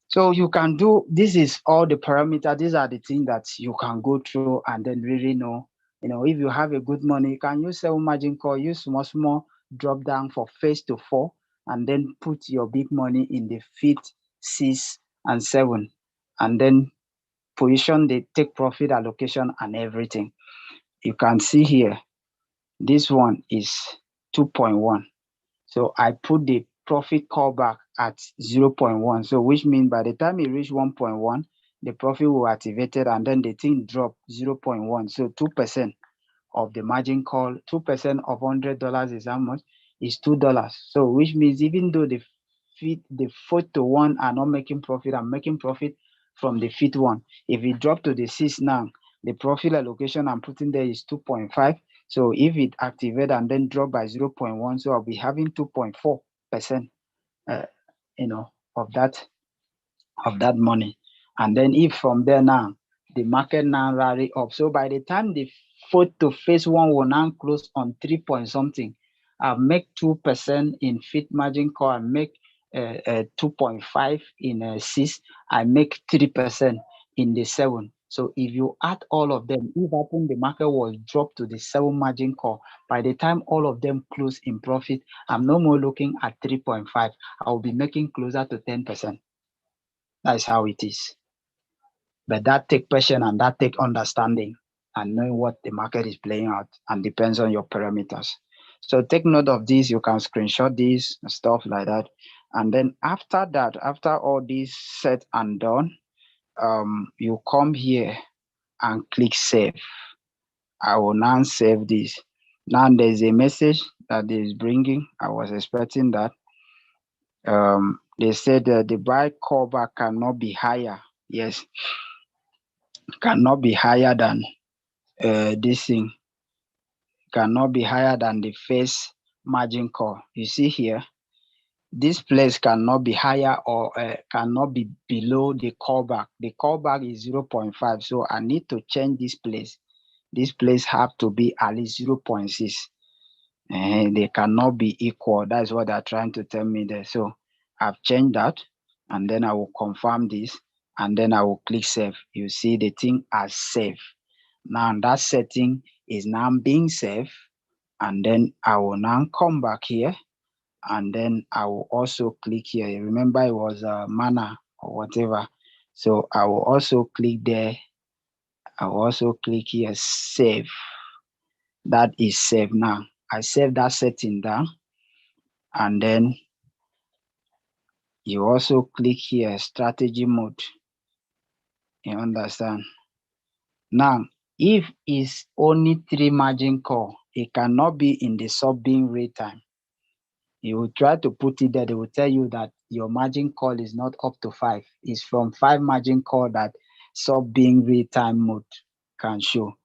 So you can do, this is all the parameters. These are the things that you can go through and then really know. If you have a good money, you can use 7 margin call, use small drop down for phase to 4, and then put your big money in the fifth, 6, and 7, and then position the take profit allocation and everything. You can see here, this one is 2.1. So I put the profit callback at 0.1. So which means by the time it reach 1.1, the profit will activated and then the thing drop 0.1. So 2% of the margin call, 2% of $100 is how much? Is $2. So which means even though the fourth to one are not making profit, I'm making profit from the fifth one. If it drop to the 6 now, the profit allocation I'm putting there is 2.5. So if it activate and then drop by 0.1, so I'll be having 2.4%, of that money. And then if from there now, the market now rally up. So by the time the fourth to phase one will now close on 3 point something, I'll make 2% in fifth margin call, I make 2.5 in 6, I make 3% in the 7. So if you add all of them, if happen the market was dropped to the 7 margin call, by the time all of them close in profit, I'm no more looking at 3.5. I will be making closer to 10%. That's how it is. But that take patience and that take understanding and knowing what the market is playing out and depends on your parameters. So take note of this. You can screenshot this and stuff like that. And then after that, after all this set and done, you come here and click save. I will now save this. Now there's a message that is bringing. I was expecting that. They said that the buy callback cannot be higher. Yes, cannot be higher than this thing. Cannot be higher than the first margin call. You see here, this place cannot be higher or cannot be below the callback. The callback is 0.5. So I need to change this place. This place have to be at least 0.6. And they cannot be equal. That's what they're trying to tell me there. So I've changed that, and then I will confirm this, and then I will click save. You see the thing as saved. Now that setting is now being saved, and then I will now come back here, and then I will also click here. Remember it was mana or whatever. So I will also click there. I will also click here, save. That is saved now. I save that setting down, and then you also click here, strategy mode. You understand? Now, if it's only 3 margin call, it cannot be in the sub-being rate time. You will try to put it there, they will tell you that your margin call is not up to 5. It's from 5 margin call that sub-being rate time mode can show.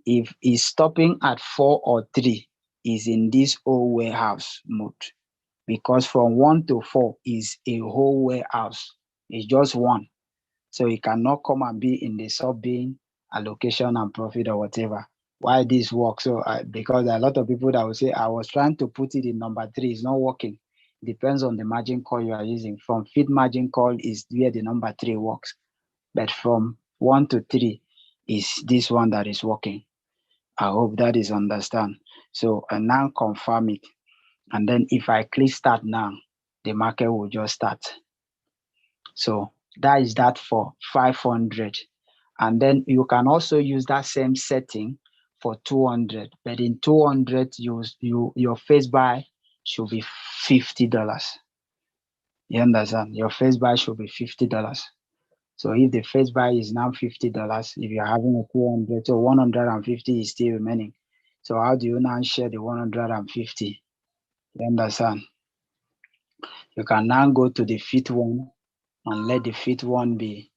If it's stopping at 4 or 3, is in this whole warehouse mode. Because from 1 to 4 is a whole warehouse. It's just one. So it cannot come and be in the sub-being allocation and profit or whatever. Why this works? So because a lot of people that will say, I was trying to put it in number 3, it's not working. Depends on the margin call you are using. From fifth margin call is where the number 3 works. But from 1 to 3 is this one that is working. I hope that is understand. So now confirm it. And then if I click start now, the market will just start. So that is that for 500. And then you can also use that same setting for 200. But in 200, your face buy should be $50. You understand? Your face buy should be $50. So if the face buy is now $50, if you're having a 200, so 150 is still remaining. So how do you now share the 150? You understand? You can now go to the fifth one and let the fifth one be,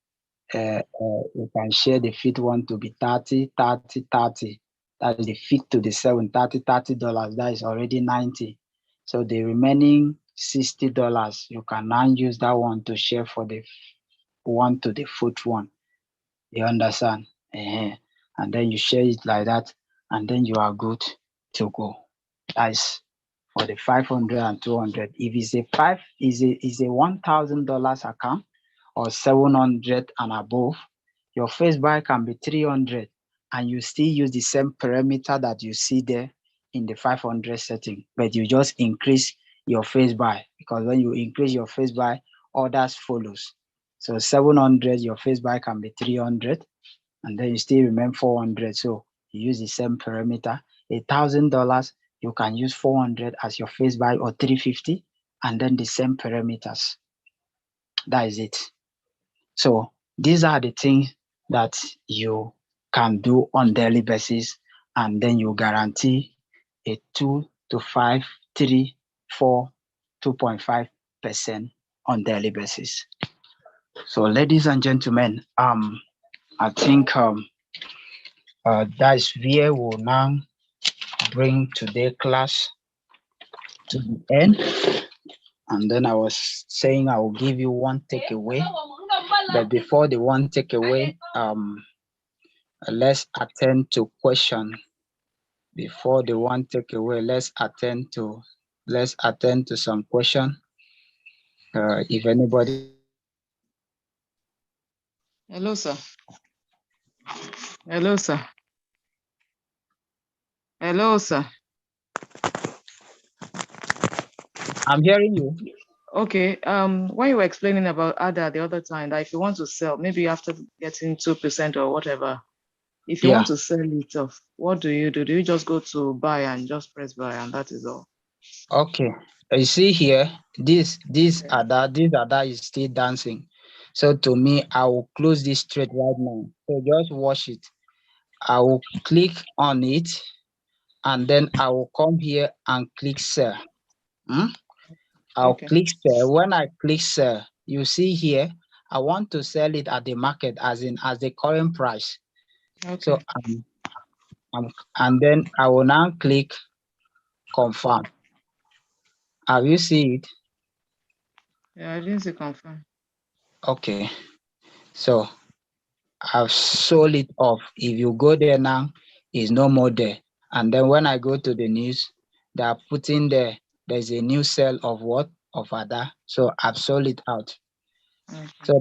you can share the fifth one to be 30, 30, 30. That is the fifth to the 7, $30. That is already 90. So the remaining $60, you can now use that one to share for the one to the fourth one. You understand? And then you share it like that, and then you are good to go. That's for the 500 and 200. If it's a $1,000 account or 700 and above, your face buy can be 300, and you still use the same parameter that you see there in the 500 setting, but you just increase your face buy, because when you increase your face buy others follows. So 700, your face buy can be 300, and then you still remain 400. So you use the same parameter. $1,000, you can use 400 as your face buy or 350, and then the same parameters. That is it. So these are the things that you can do on daily basis, and then you guarantee a 2 to 5, 3, 4, 2.5% on daily basis. So ladies and gentlemen, I think that's where we'll now bring today's class to the end. And then I was saying I will give you one takeaway, but before the one takeaway, let's attend to question. Before the one takeaway, let's attend to some question. If anybody. Hello, sir. Hello, sir. Hello, sir. I'm hearing you. Okay. When you were explaining about ADA the other time, that if you want to sell, maybe after getting 2% or whatever, if you want to sell it off, what do you do? Do you just go to buy and just press buy and that is all? Okay. You see here, this ADA is still dancing. So to me, I will close this trade right now. So just watch it. I will click on it, and then I will come here and click sell. I'll click sell. When I click sell, you see here, I want to sell it at the market, as the current price. Okay. So and then I will now click confirm. Have you seen it? Yeah, I didn't see confirm. Okay. So I've sold it off. If you go there now, it's no more there. And then when I go to the news, they are putting there's a new sale of what? Of ADA. So I've sold it out. Okay. So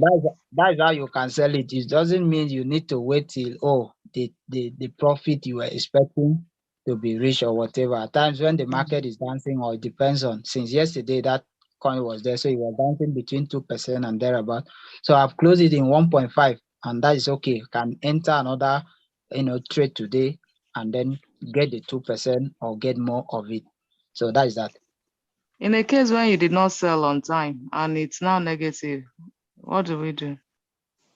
that's how you can sell it. It doesn't mean you need to wait till the profit you were expecting to be reached or whatever. At times when the market is dancing, or it depends on, since yesterday that coin was there, so it was dancing between 2% and thereabout. So I've closed it in 1.5, and that is okay. You can enter another trade today and then get the 2% or get more of it. So that is that. In a case when you did not sell on time and it's now negative, what do we do?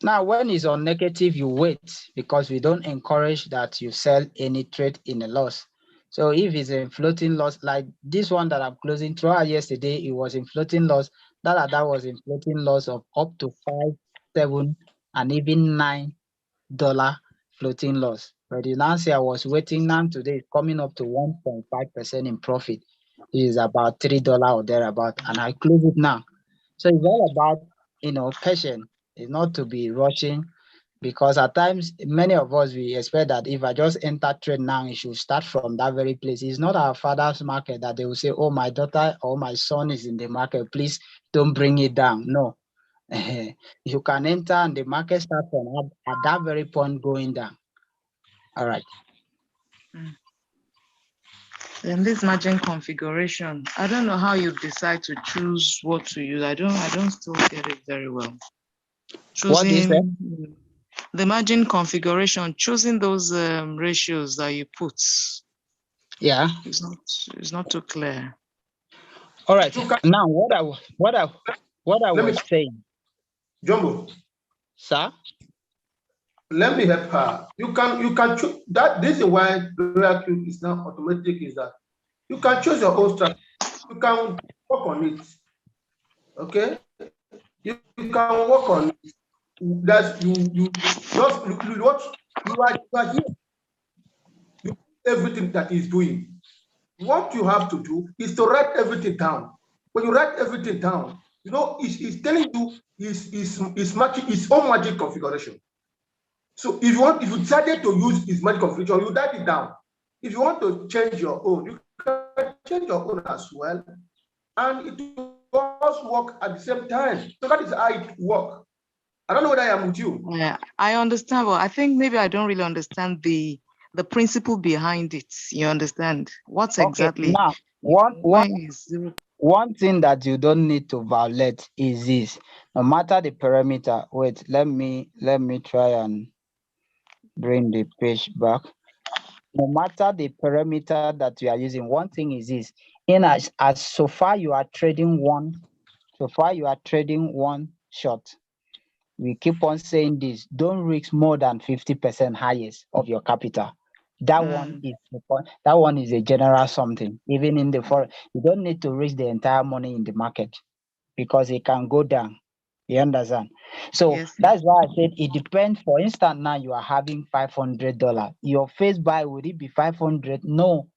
Now, when it's on negative, you wait, because we don't encourage that you sell any trade in a loss. So if it's a floating loss, like this one that I'm closing throughout yesterday, it was in floating loss. That was in floating loss of up to $5, $7, and even $9 floating loss. But you now say I was waiting, now today it's coming up to 1.5% in profit. It is about $3 or thereabout, and I close it now. So it's all about patience. It's not to be rushing, because at times many of us, we expect that if I just enter trade now, it should start from that very place. It's not our father's market that they will say, oh, my daughter or my son is in the market, please don't bring it down. No. You can enter and the market starts from at that very point going down. All right. In this margin configuration, I don't know how you decide to choose what to use. I don't still get it very well. What is that? The margin configuration, choosing those ratios that you put. Yeah. It's not too clear. All right. Now, what I was saying. Jumbo. Sir? Let me help her. You can choose that. This is why Oracle is now automatic, is that you can choose your own strategy. You can work on it. Okay? You can work on it. That's you just what you are here. You everything that he's doing. What you have to do is to write everything down. When you write everything down, he's telling you his matching his own magic configuration. So if you decided to use his magic configuration, you write it down. If you want to change your own, you can change your own as well, and it will also work at the same time. So that is how it works. I don't know whether I am with you. Yeah, I understand, but I think maybe I don't really understand the principle behind it. You understand? What's exactly? Now, one thing that you don't need to violate is this. No matter the parameter. Wait, let me try and bring the page back. No matter the parameter that you are using, one thing is this. In as so far you are trading one shot. We keep on saying this. Don't risk more than 50% highest of your capital. That one is a general something. Even in the foreign, you don't need to risk the entire money in the market because it can go down. You understand? So Yes, sir. that's why I said it depends. For instance, now you are having $500. Your face buy, would it be 500? No,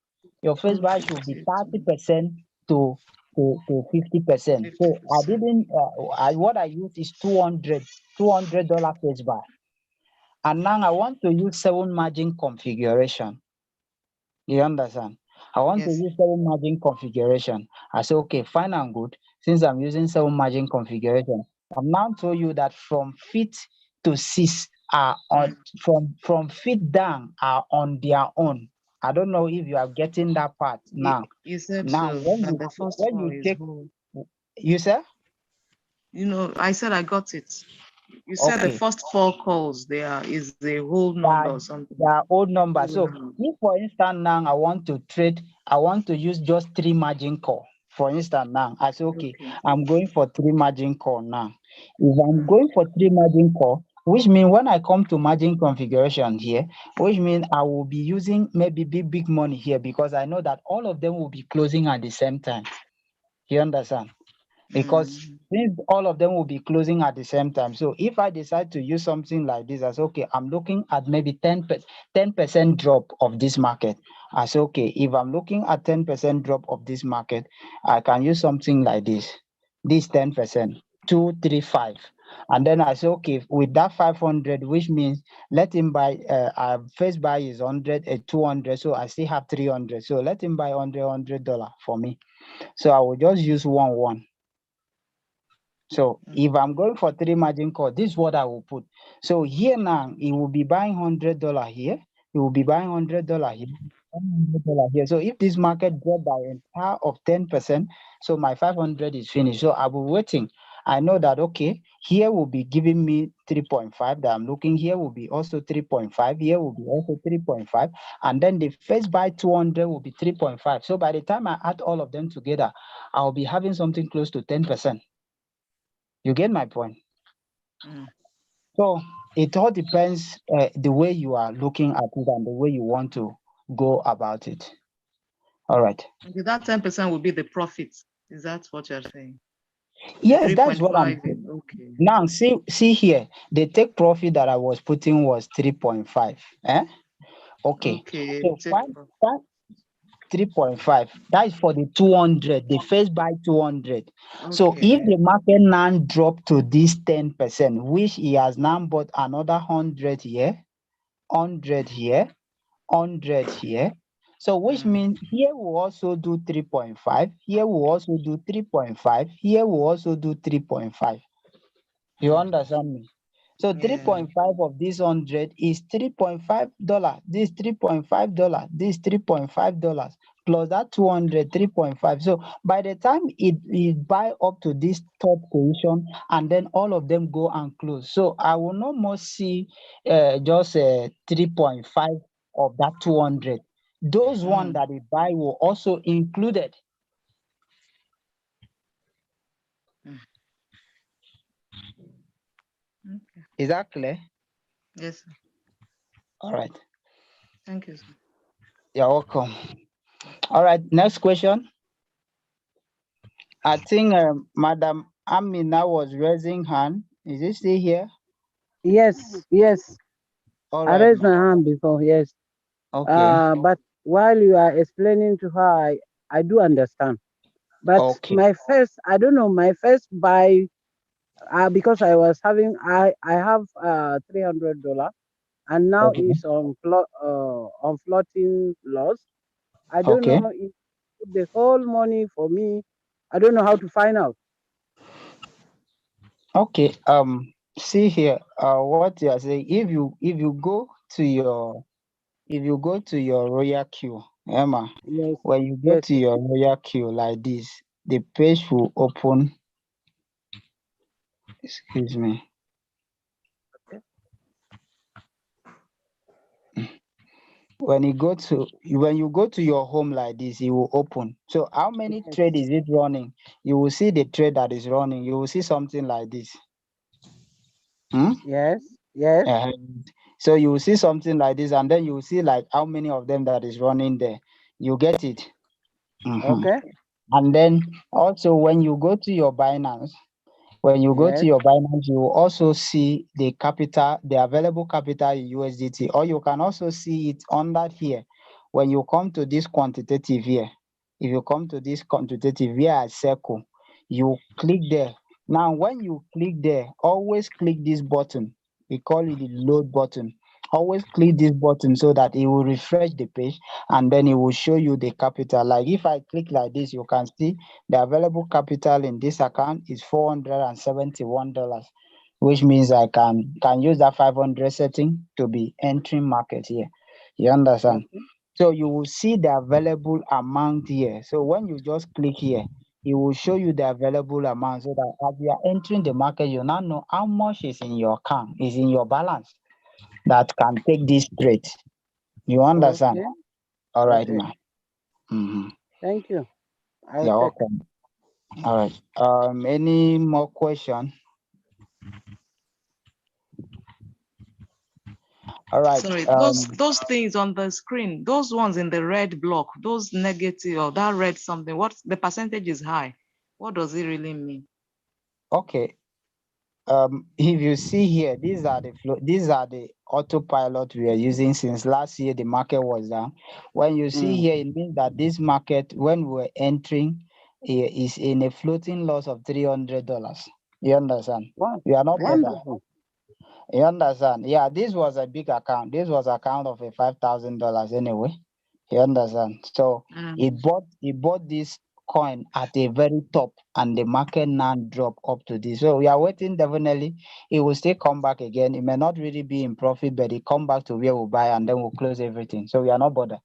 your face buy should be 30% to 50%. So I 50%. didn't. What I used is $200 face buy, and now I want to use 7 margin configuration. You understand? I want to Yes. use 7 margin configuration. I say, okay, fine and good. Since I'm using 7 margin configuration, I'm now told you that from feet to 6 are on from feet down are on their own. I don't know if you are getting that part now. You said Now, so, that the first four is take, whole. you say? You know, I said I got it. You said the Okay. first 4 calls there is a whole number or something. Their old number. So Whole if for instance now I want to use just 3 margin call. For instance now, I say okay, I'm going for 3 margin call now. If I'm going for 3 margin call, which means when I come to margin configuration here, which means I will be using maybe big money here because I know that all of them will be closing at the same time. You understand? Because since all of them will be closing at the same time. So if I decide to use something like this, I say, okay, I'm looking at maybe 10% drop of this market. I say, okay, if I'm looking at 10% drop of this market, I can use something like this. This 10%, 235. And then I say, okay, with that 500, which means let him buy, first buy is 100, 200. So I still have 300. So let him buy $100 for me. So I will just use 1. So if I'm going for 3 margin call, this is what I will put. So here now, he will be buying $100 here. He will be buying $100 here. $100 here. So if this market drop by an entire of 10%, so my 500 is finished. So I will waiting. I know that, okay, here will be giving me 3.5 that I'm looking here will be also 3.5. Here will be also 3.5. And then the first buy 200 will be 3.5. So by the time I add all of them together, I'll be having something close to 10%. You get my point? So it all depends the way you are looking at it and the way you want to go about it. All right. Okay, that 10% will be the profit. Is that what you're saying? Yes, that's what I'm saying. Okay. Now see here, the take profit that I was putting was 3.5. Okay. So find 3.5. That is for the 200, the first buy 200. So if the market now drop to this 10%, which he has now bought another 100 here, 100 here, 100 here. So which means here we'll also do 3.5, here we'll also do 3.5, here we'll also do 3.5. You understand me? So 3.5 of this 100 is $3.5. This $3.5, this $3.5 plus that 200, 3.5. So by the time it buy up to this top position and then all of them go and close. So I will no more see just 3.5 of that 200. Those one that they buy will also included. Okay. Is that clear? Yes, sir. All right. Thank you, sir. You're welcome. All right, next question. I think Madam Amina was raising hand. Is it still here? Yes. All I right. raised my hand before, yes. Okay. But while you are explaining to her, I do understand. But Okay. my first buy, because I was having, I have $300, and now Okay. it's on floating loss. I don't Okay. know if the whole money for me. I don't know how to find out. Okay. See here. What you are saying. If you go to your royal queue, Emma, Yes. when you go Yes. to your royal queue like this, the page will open. Excuse me. When you go to your home like this, it will open. So how many trade is it running? You will see the trade that is running. You will see something like this. Yes. Yes. So you will see something like this, and then you will see like how many of them that is running there. You get it? Okay. And then also when you go to your Binance, you will also see the capital, the available capital in USDT, or you can also see it under here. When you come to this quantitative here, if you come to this quantitative here at circle, you click there. Now, when you click there, always click this button. We call it the load button. Always click this button so that it will refresh the page, and then it will show you the capital. Like if I click like this, you can see the available capital in this account is $471, which means I can use that 500 setting to be entering market here. You understand? Okay. So you will see the available amount here. So when you just click here, it will show you the available amount, so that as you are entering the market, you now know how much is in your account, is in your balance, that can take this trade. You understand? Okay. All right, Okay. man. Thank you. I'll You're check. welcome. All right. Any more question? All right. Sorry, those things on the screen, those ones in the red block, those negative or that red something, what the percentage is high? What does it really mean? Okay. If you see here, these are the autopilot we are using since last year. The market was down. When you see here, it means that this market, when we're entering, is in a floating loss of $300. You understand? Wow. We are not bothered. Wonderful. You understand? Yeah, this was a big account. This was account of a $5,000 anyway. You understand? So he bought this coin at the very top, and the market now drop up to this. So we are waiting. Definitely, it will still come back again. It may not really be in profit, but it come back to where we buy, and then we'll close everything. So we are not bothered.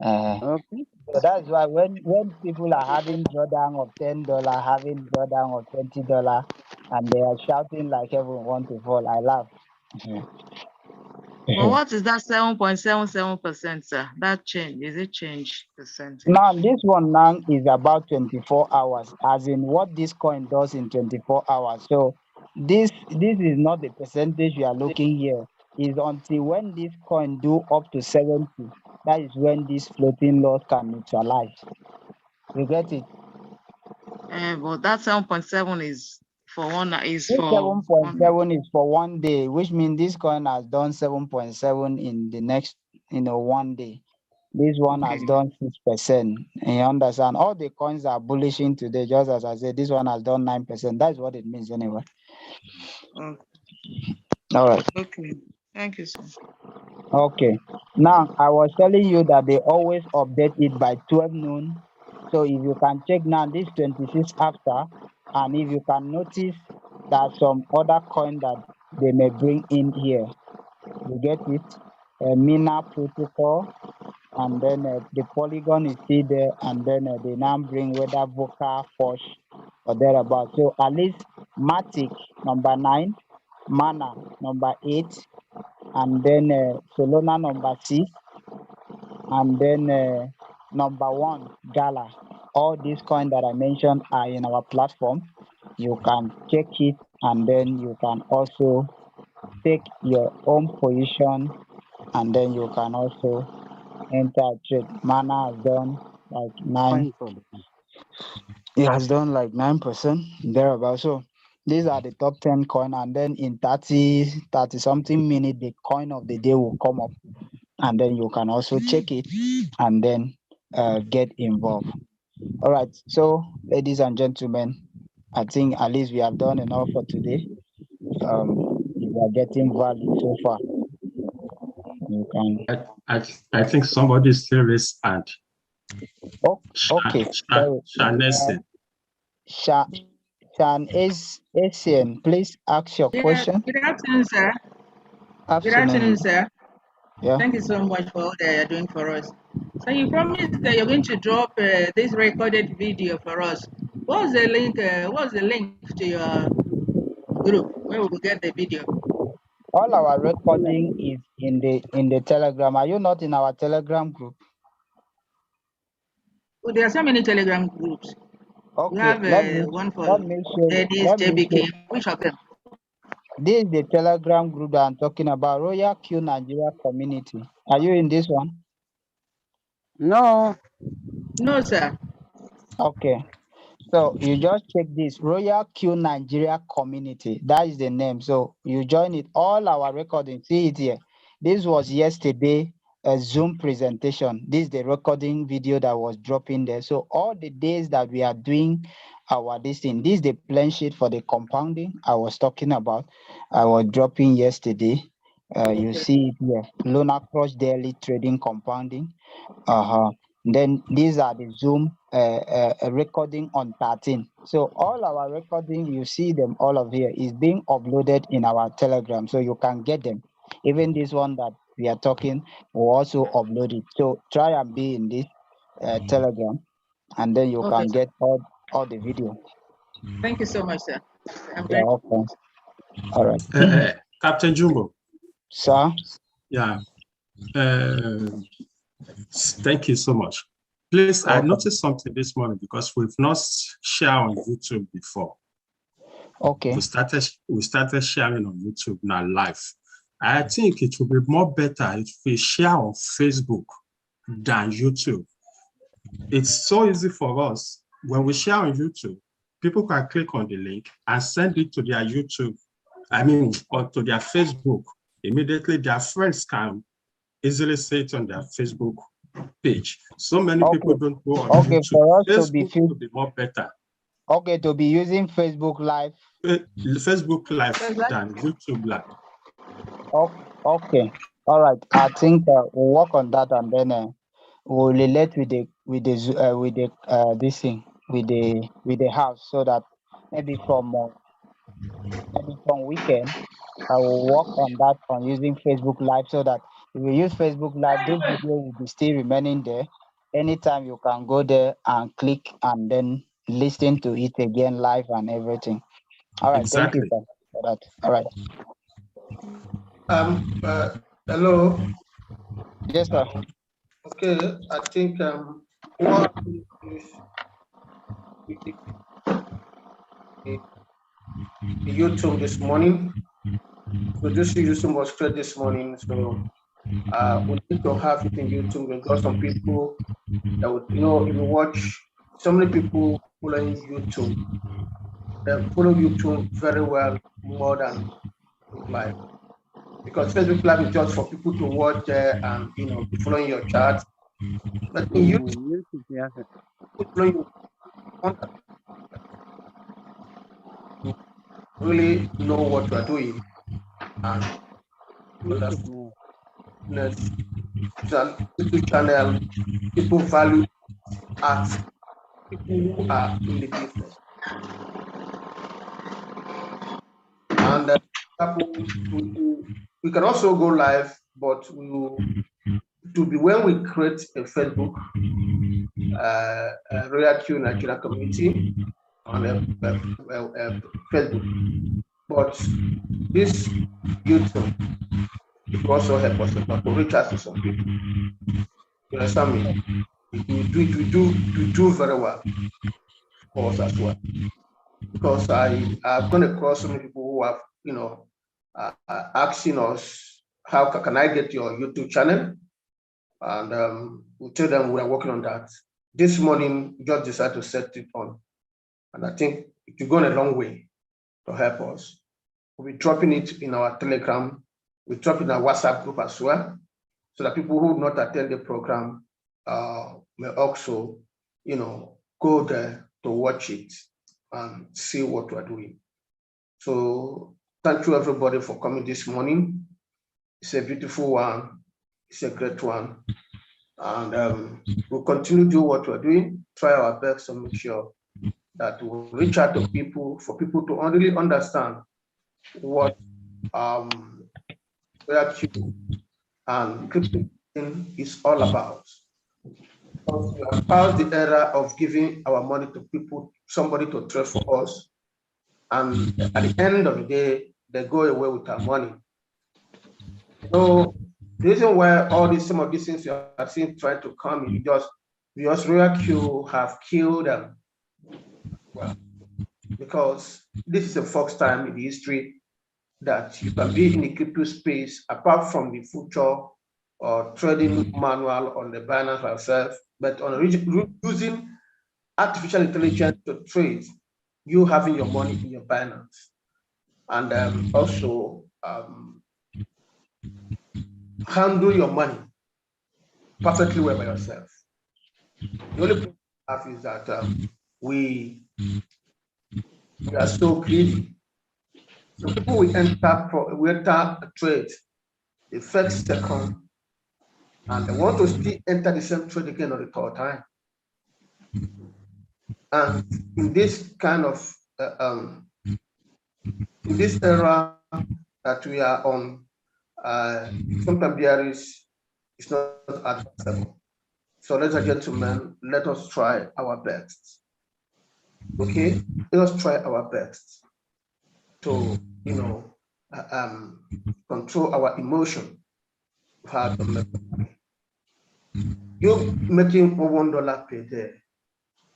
Okay. So that's why when people are having drawdown of $10, having drawdown of $20, and they are shouting like everyone want to fall, I laugh. But what is that 7.77%, sir? That change, is it change percentage? Now, this one now is about 24 hours, as in what this coin does in 24 hours. So this is not the percentage you are looking here. Is until when this coin do up to 70, that is when this floating loss can neutralize. You get it? But that 7.7 is for one, is This for 7.7 is for 1 day, which means this coin has done 7.7 in the next, 1 day. This one has done 6%. You understand? All the coins are bullishing today, just as I said. This one has done 9%. That's what it means anyway. Okay. All right. Okay. Thank you, sir. Okay. Now I was telling you that they always update it by 12 noon. So if you can check now, this 26 after, and if you can notice that some other coin that they may bring in here, you get it? Mina protocol, and then the Polygon is still there, and then they now bring whether Voca, Posh, or thereabout. So at least Matic number 9, Mana number 8, and then Solana number 6, and then number 1 Gala. All these coins that I mentioned are in our platform. You can check it, and then you can also take your own position, and then you can also enter trade. Mana has done like 9. It has done like 9% thereabout. So these are the top 10 coin, and then in 30 something minutes, the coin of the day will come up, and then you can also check it, and then get involved. All right. So ladies and gentlemen, I think at least we have done enough for today. We are getting value so far. You can. I think somebody still raised hand. Oh, okay. Shanesen. Shan Asian, please ask your question. Good afternoon, sir. Good afternoon, sir. Yeah. Thank you so much for all that you're doing for us. So you promised that you're going to drop this recorded video for us. What's the link? What's the link to your group where we will get the video? All our recording is in the Telegram. Are you not in our Telegram group? Oh, there are so many Telegram groups. We Okay, have let me one for let me show you. ladies, Let me show. JBK. Which of them? This is the Telegram group that I'm talking about, Royal Q Nigeria Community. Are you in this one? No. No, sir. Okay. So you just check this Royal Q Nigeria Community. That is the name. So you join it. All our recording. See it here. This was yesterday a Zoom presentation. This is the recording video that was dropping there. So all the days that we are doing this thing. This is the plan sheet for the compounding I was talking about. I was dropping yesterday. You see it here. Luna Cross Daily Trading Compounding. Then these are the Zoom recording on 13. So all our recording, you see them all of here is being uploaded in our Telegram. So you can get them. Even this one that we are talking will also upload it. So try and be in this Telegram, and then you Okay, can sir. get all the video. Thank you so much, sir. I'm Yeah, grateful. okay. All right. Captain Jumbo. Sir? Yeah. Thank you so much. Please, I noticed something this morning because we've not shared on YouTube before. Okay. We started sharing on YouTube now live. I think it would be more better if we share on Facebook than YouTube. It's so easy for us. When we share on YouTube, people can click on the link and send it to their YouTube, or to their Facebook. Immediately, their friends can easily see it on their Facebook page. So many people don't go on YouTube. For us Facebook to be more better. Okay, to be using Facebook Live. Facebook Live than YouTube Live. Okay. All right. I think we'll work on that, and then we'll relate with the this thing with the house, so that maybe from weekend I will work on that on using Facebook Live, so that if we use Facebook Live, those videos will be still remaining there. Anytime you can go there and click and then listen to it again live and everything. All right. Exactly. Thank you, sir, for that. All right. Hello. Yes, sir. Okay, I think what is the YouTube this morning? So just YouTube was straight this morning, so we need to have it in YouTube. We've got some people that would, if you watch, so many people following YouTube, they follow YouTube very well more than Live, because Facebook Live is just for people to watch there and be following your chart. But in YouTube, following you really know what you are doing and YouTube channel, people value as people who are in the business. And we can also go live, but it will be when we create a Facebook Royal Q Nigeria Community on Facebook. But this YouTube will also help us to reach out to some people. You understand me? We do very well for us as well. Because I've gone across so many people who have, asking us, how can I get your YouTube channel? And we tell them we are working on that. This morning, we just decided to set it on. And I think it will go a long way to help us. We'll be dropping it in our Telegram. We drop it in our WhatsApp group as well, so that people who not attend the program may also, go there to watch it and see what we're doing. So thank you everybody for coming this morning. It's a beautiful one. It's a great one. And we'll continue to do what we're doing, try our best to make sure that we'll reach out to people, for people to really understand what Q and crypto is all about. Because we have passed the era of giving our money to people somebody to trade for us, and at the end of the day, they go away with our money. So the reason why some of these things you are seeing trying to come in, because Royal Q have killed them. Well, because this is the first time in the history that you can be in the crypto space apart from the future or trading manual on the Binance yourself, but on using artificial intelligence to trade, you having your money in your Binance, and also handle your money perfectly well by yourself. The only problem we have is that we are so greedy. So people will enter a trade the first second, and they want to still enter the same trade again on the third time. And in this kind of in this era that we are on, sometimes it's not advisable. So, ladies and gentlemen, let us try our best. Okay, let us try our best to, control our emotion. You making $1 per day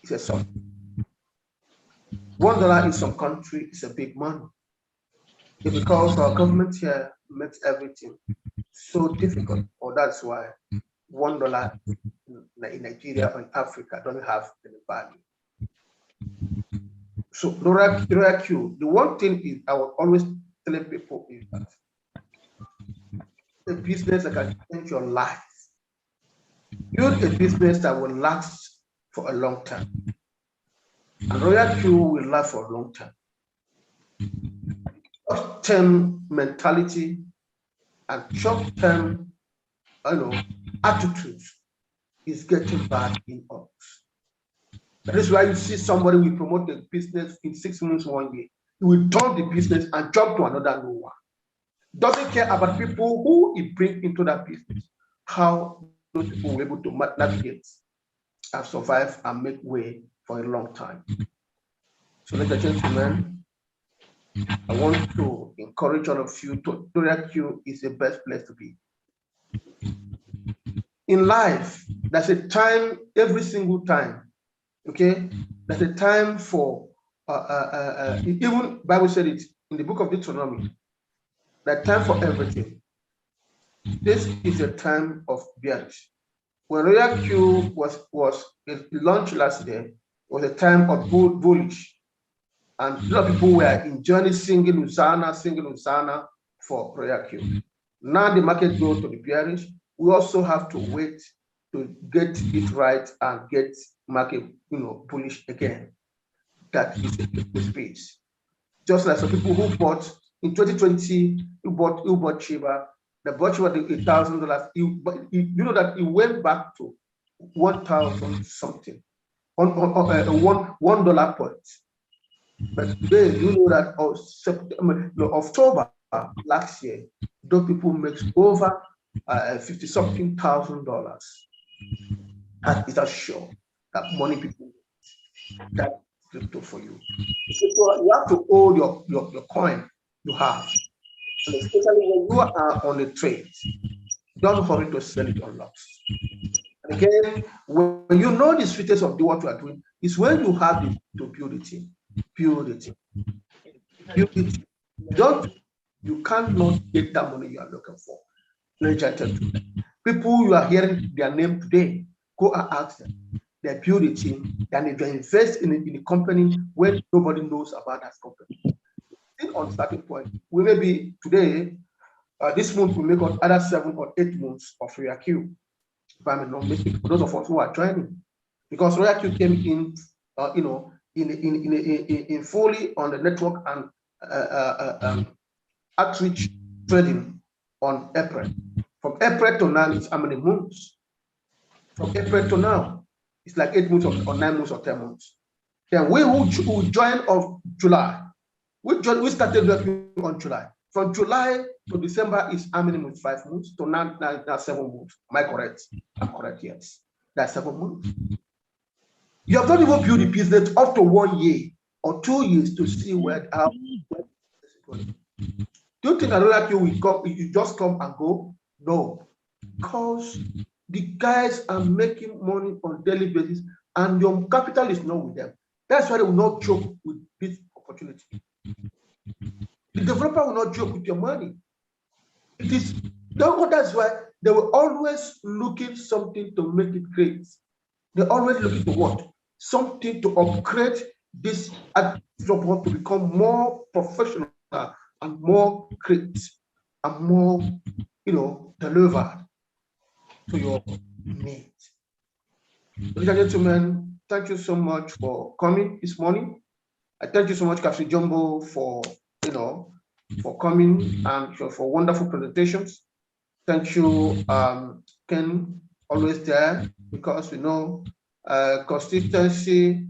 is a sum. $1 in some country is a big money. It's because our government here makes everything so difficult, or that's why $1 in Nigeria or in Africa doesn't have any value. So Royal Q, the one thing is I will always tell people is that a business that can change your life. Build a business that will last for a long time. And Royal Q will last for a long time. Short-term mentality and short-term, attitudes is getting bad in us. That is why you see somebody will promote the business in 6 months, 1 year. He will turn the business and jump to another new one. Doesn't care about people who he brings into that business, how those people were able to navigate and survive and make way for a long time. So, ladies and gentlemen, I want to encourage all of you to Royal Q is the best place to be. In life, there's a time, every single time, okay? There's a time for, even Bible said it in the book of Deuteronomy, that time for everything. This is a time of bearish. When Royal Q was launched last year, it was a time of bullish. And a lot of people were enjoying singing Hosanna for Royal Q. Now the market goes to the bearish. We also have to wait to get it right and get market, bullish again. That is the space. Just like some people who bought in 2020, who bought Shiba, they bought Shiba $1,000. You know that it went back to 1,000 something on $1 point. But today, you know that October last year, those people make over $50-something thousand. That is a show that money people that crypto for you. So you have to hold your coin you have, and especially when you are on a trade, don't hurry to sell it on loss. And again, when you know the sweetness of what you are doing, is when you have it to build it. You cannot get that money you are looking for. People you are hearing their name today, go and ask them. They build a team, and they invest in a company where nobody knows about that company. Still on starting point, we may be today, this month we make another 7 or 8 months of Royal Q. If I'm not mistaken, for those of us who are joining, because Royal Q came in, in fully on the network and outreach trading on April. From April to now, it's how many months? From April to now, it's like 8 months or 9 months or 10 months. Then we who joined of July, we started working on July. From July to December is how many months? 5 months. To now 7 months. Am I correct? I'm correct, yes. That's 7 months. You have not even built the business up to 1 year or 2 years to see how. Do you think another you will come? You just come and go? No, because the guys are making money on daily basis, and your capital is not with them. That's why they will not joke with this opportunity. The developer will not joke with your money. It is that's why they were always looking something to make it great. They're always looking to what? Something to upgrade this to become more professional and more great and more, delivered to your needs. Ladies and gentlemen, thank you so much for coming this morning. I thank you so much, Captain Jumbo, for coming and for wonderful presentations. Thank you, Ken, always there, because we know consistency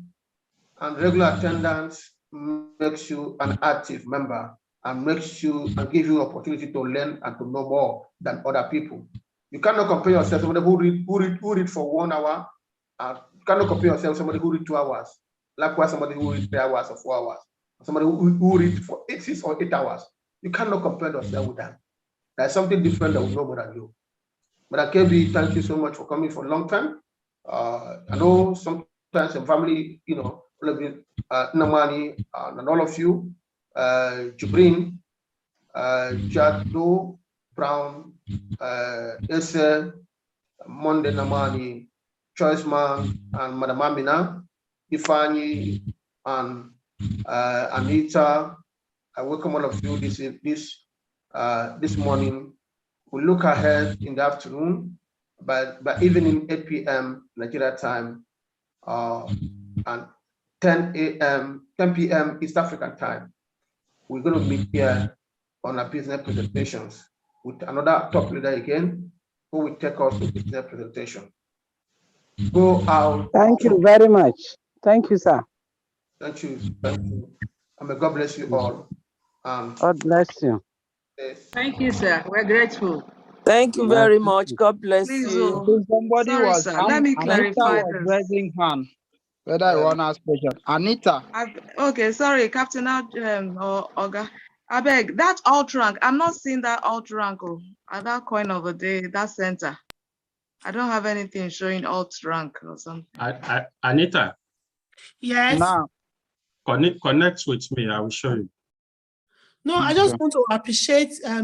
and regular attendance makes you an active member and makes you and give you opportunity to learn and to know more than other people. You cannot compare yourself to somebody who read for 1 hour. You cannot compare yourself to somebody who read 2 hours. Likewise, somebody who read 3 hours or 4 hours. Somebody who read for 6 or 8 hours. You cannot compare yourself with them. There's something different that we know more than you. But KB, thank you so much for coming for a long time. I know sometimes the family, Namani and all of you, Jibrin, Jado, Brown, Ese, Monday Namani, Choice Man, and Madam Amina, Ifani, and Anita. I welcome all of you this morning. We'll look ahead in the afternoon, but evening 8 p.m. Nigeria time, and 10 p.m. East African time. We're going to meet here on our business presentations with another top leader again, who will take us to business presentation. Go out. Thank you very much. Thank you, sir. Thank you. Thank you. And may God bless you all. God bless you. Thank you, sir. We're grateful. Thank you very much. God bless Please, you. Somebody sorry, was sir. Let me Anita clarify was this. raising hand. Whether I want to ask question. Anita. Okay, sorry, Captain or Oga. I beg that alt rank. I'm not seeing that alt rank at that coin of the day, that center. I don't have anything showing alt rank or something. Anita. Yes. Now Connect with me. I will show you. No, I just want to appreciate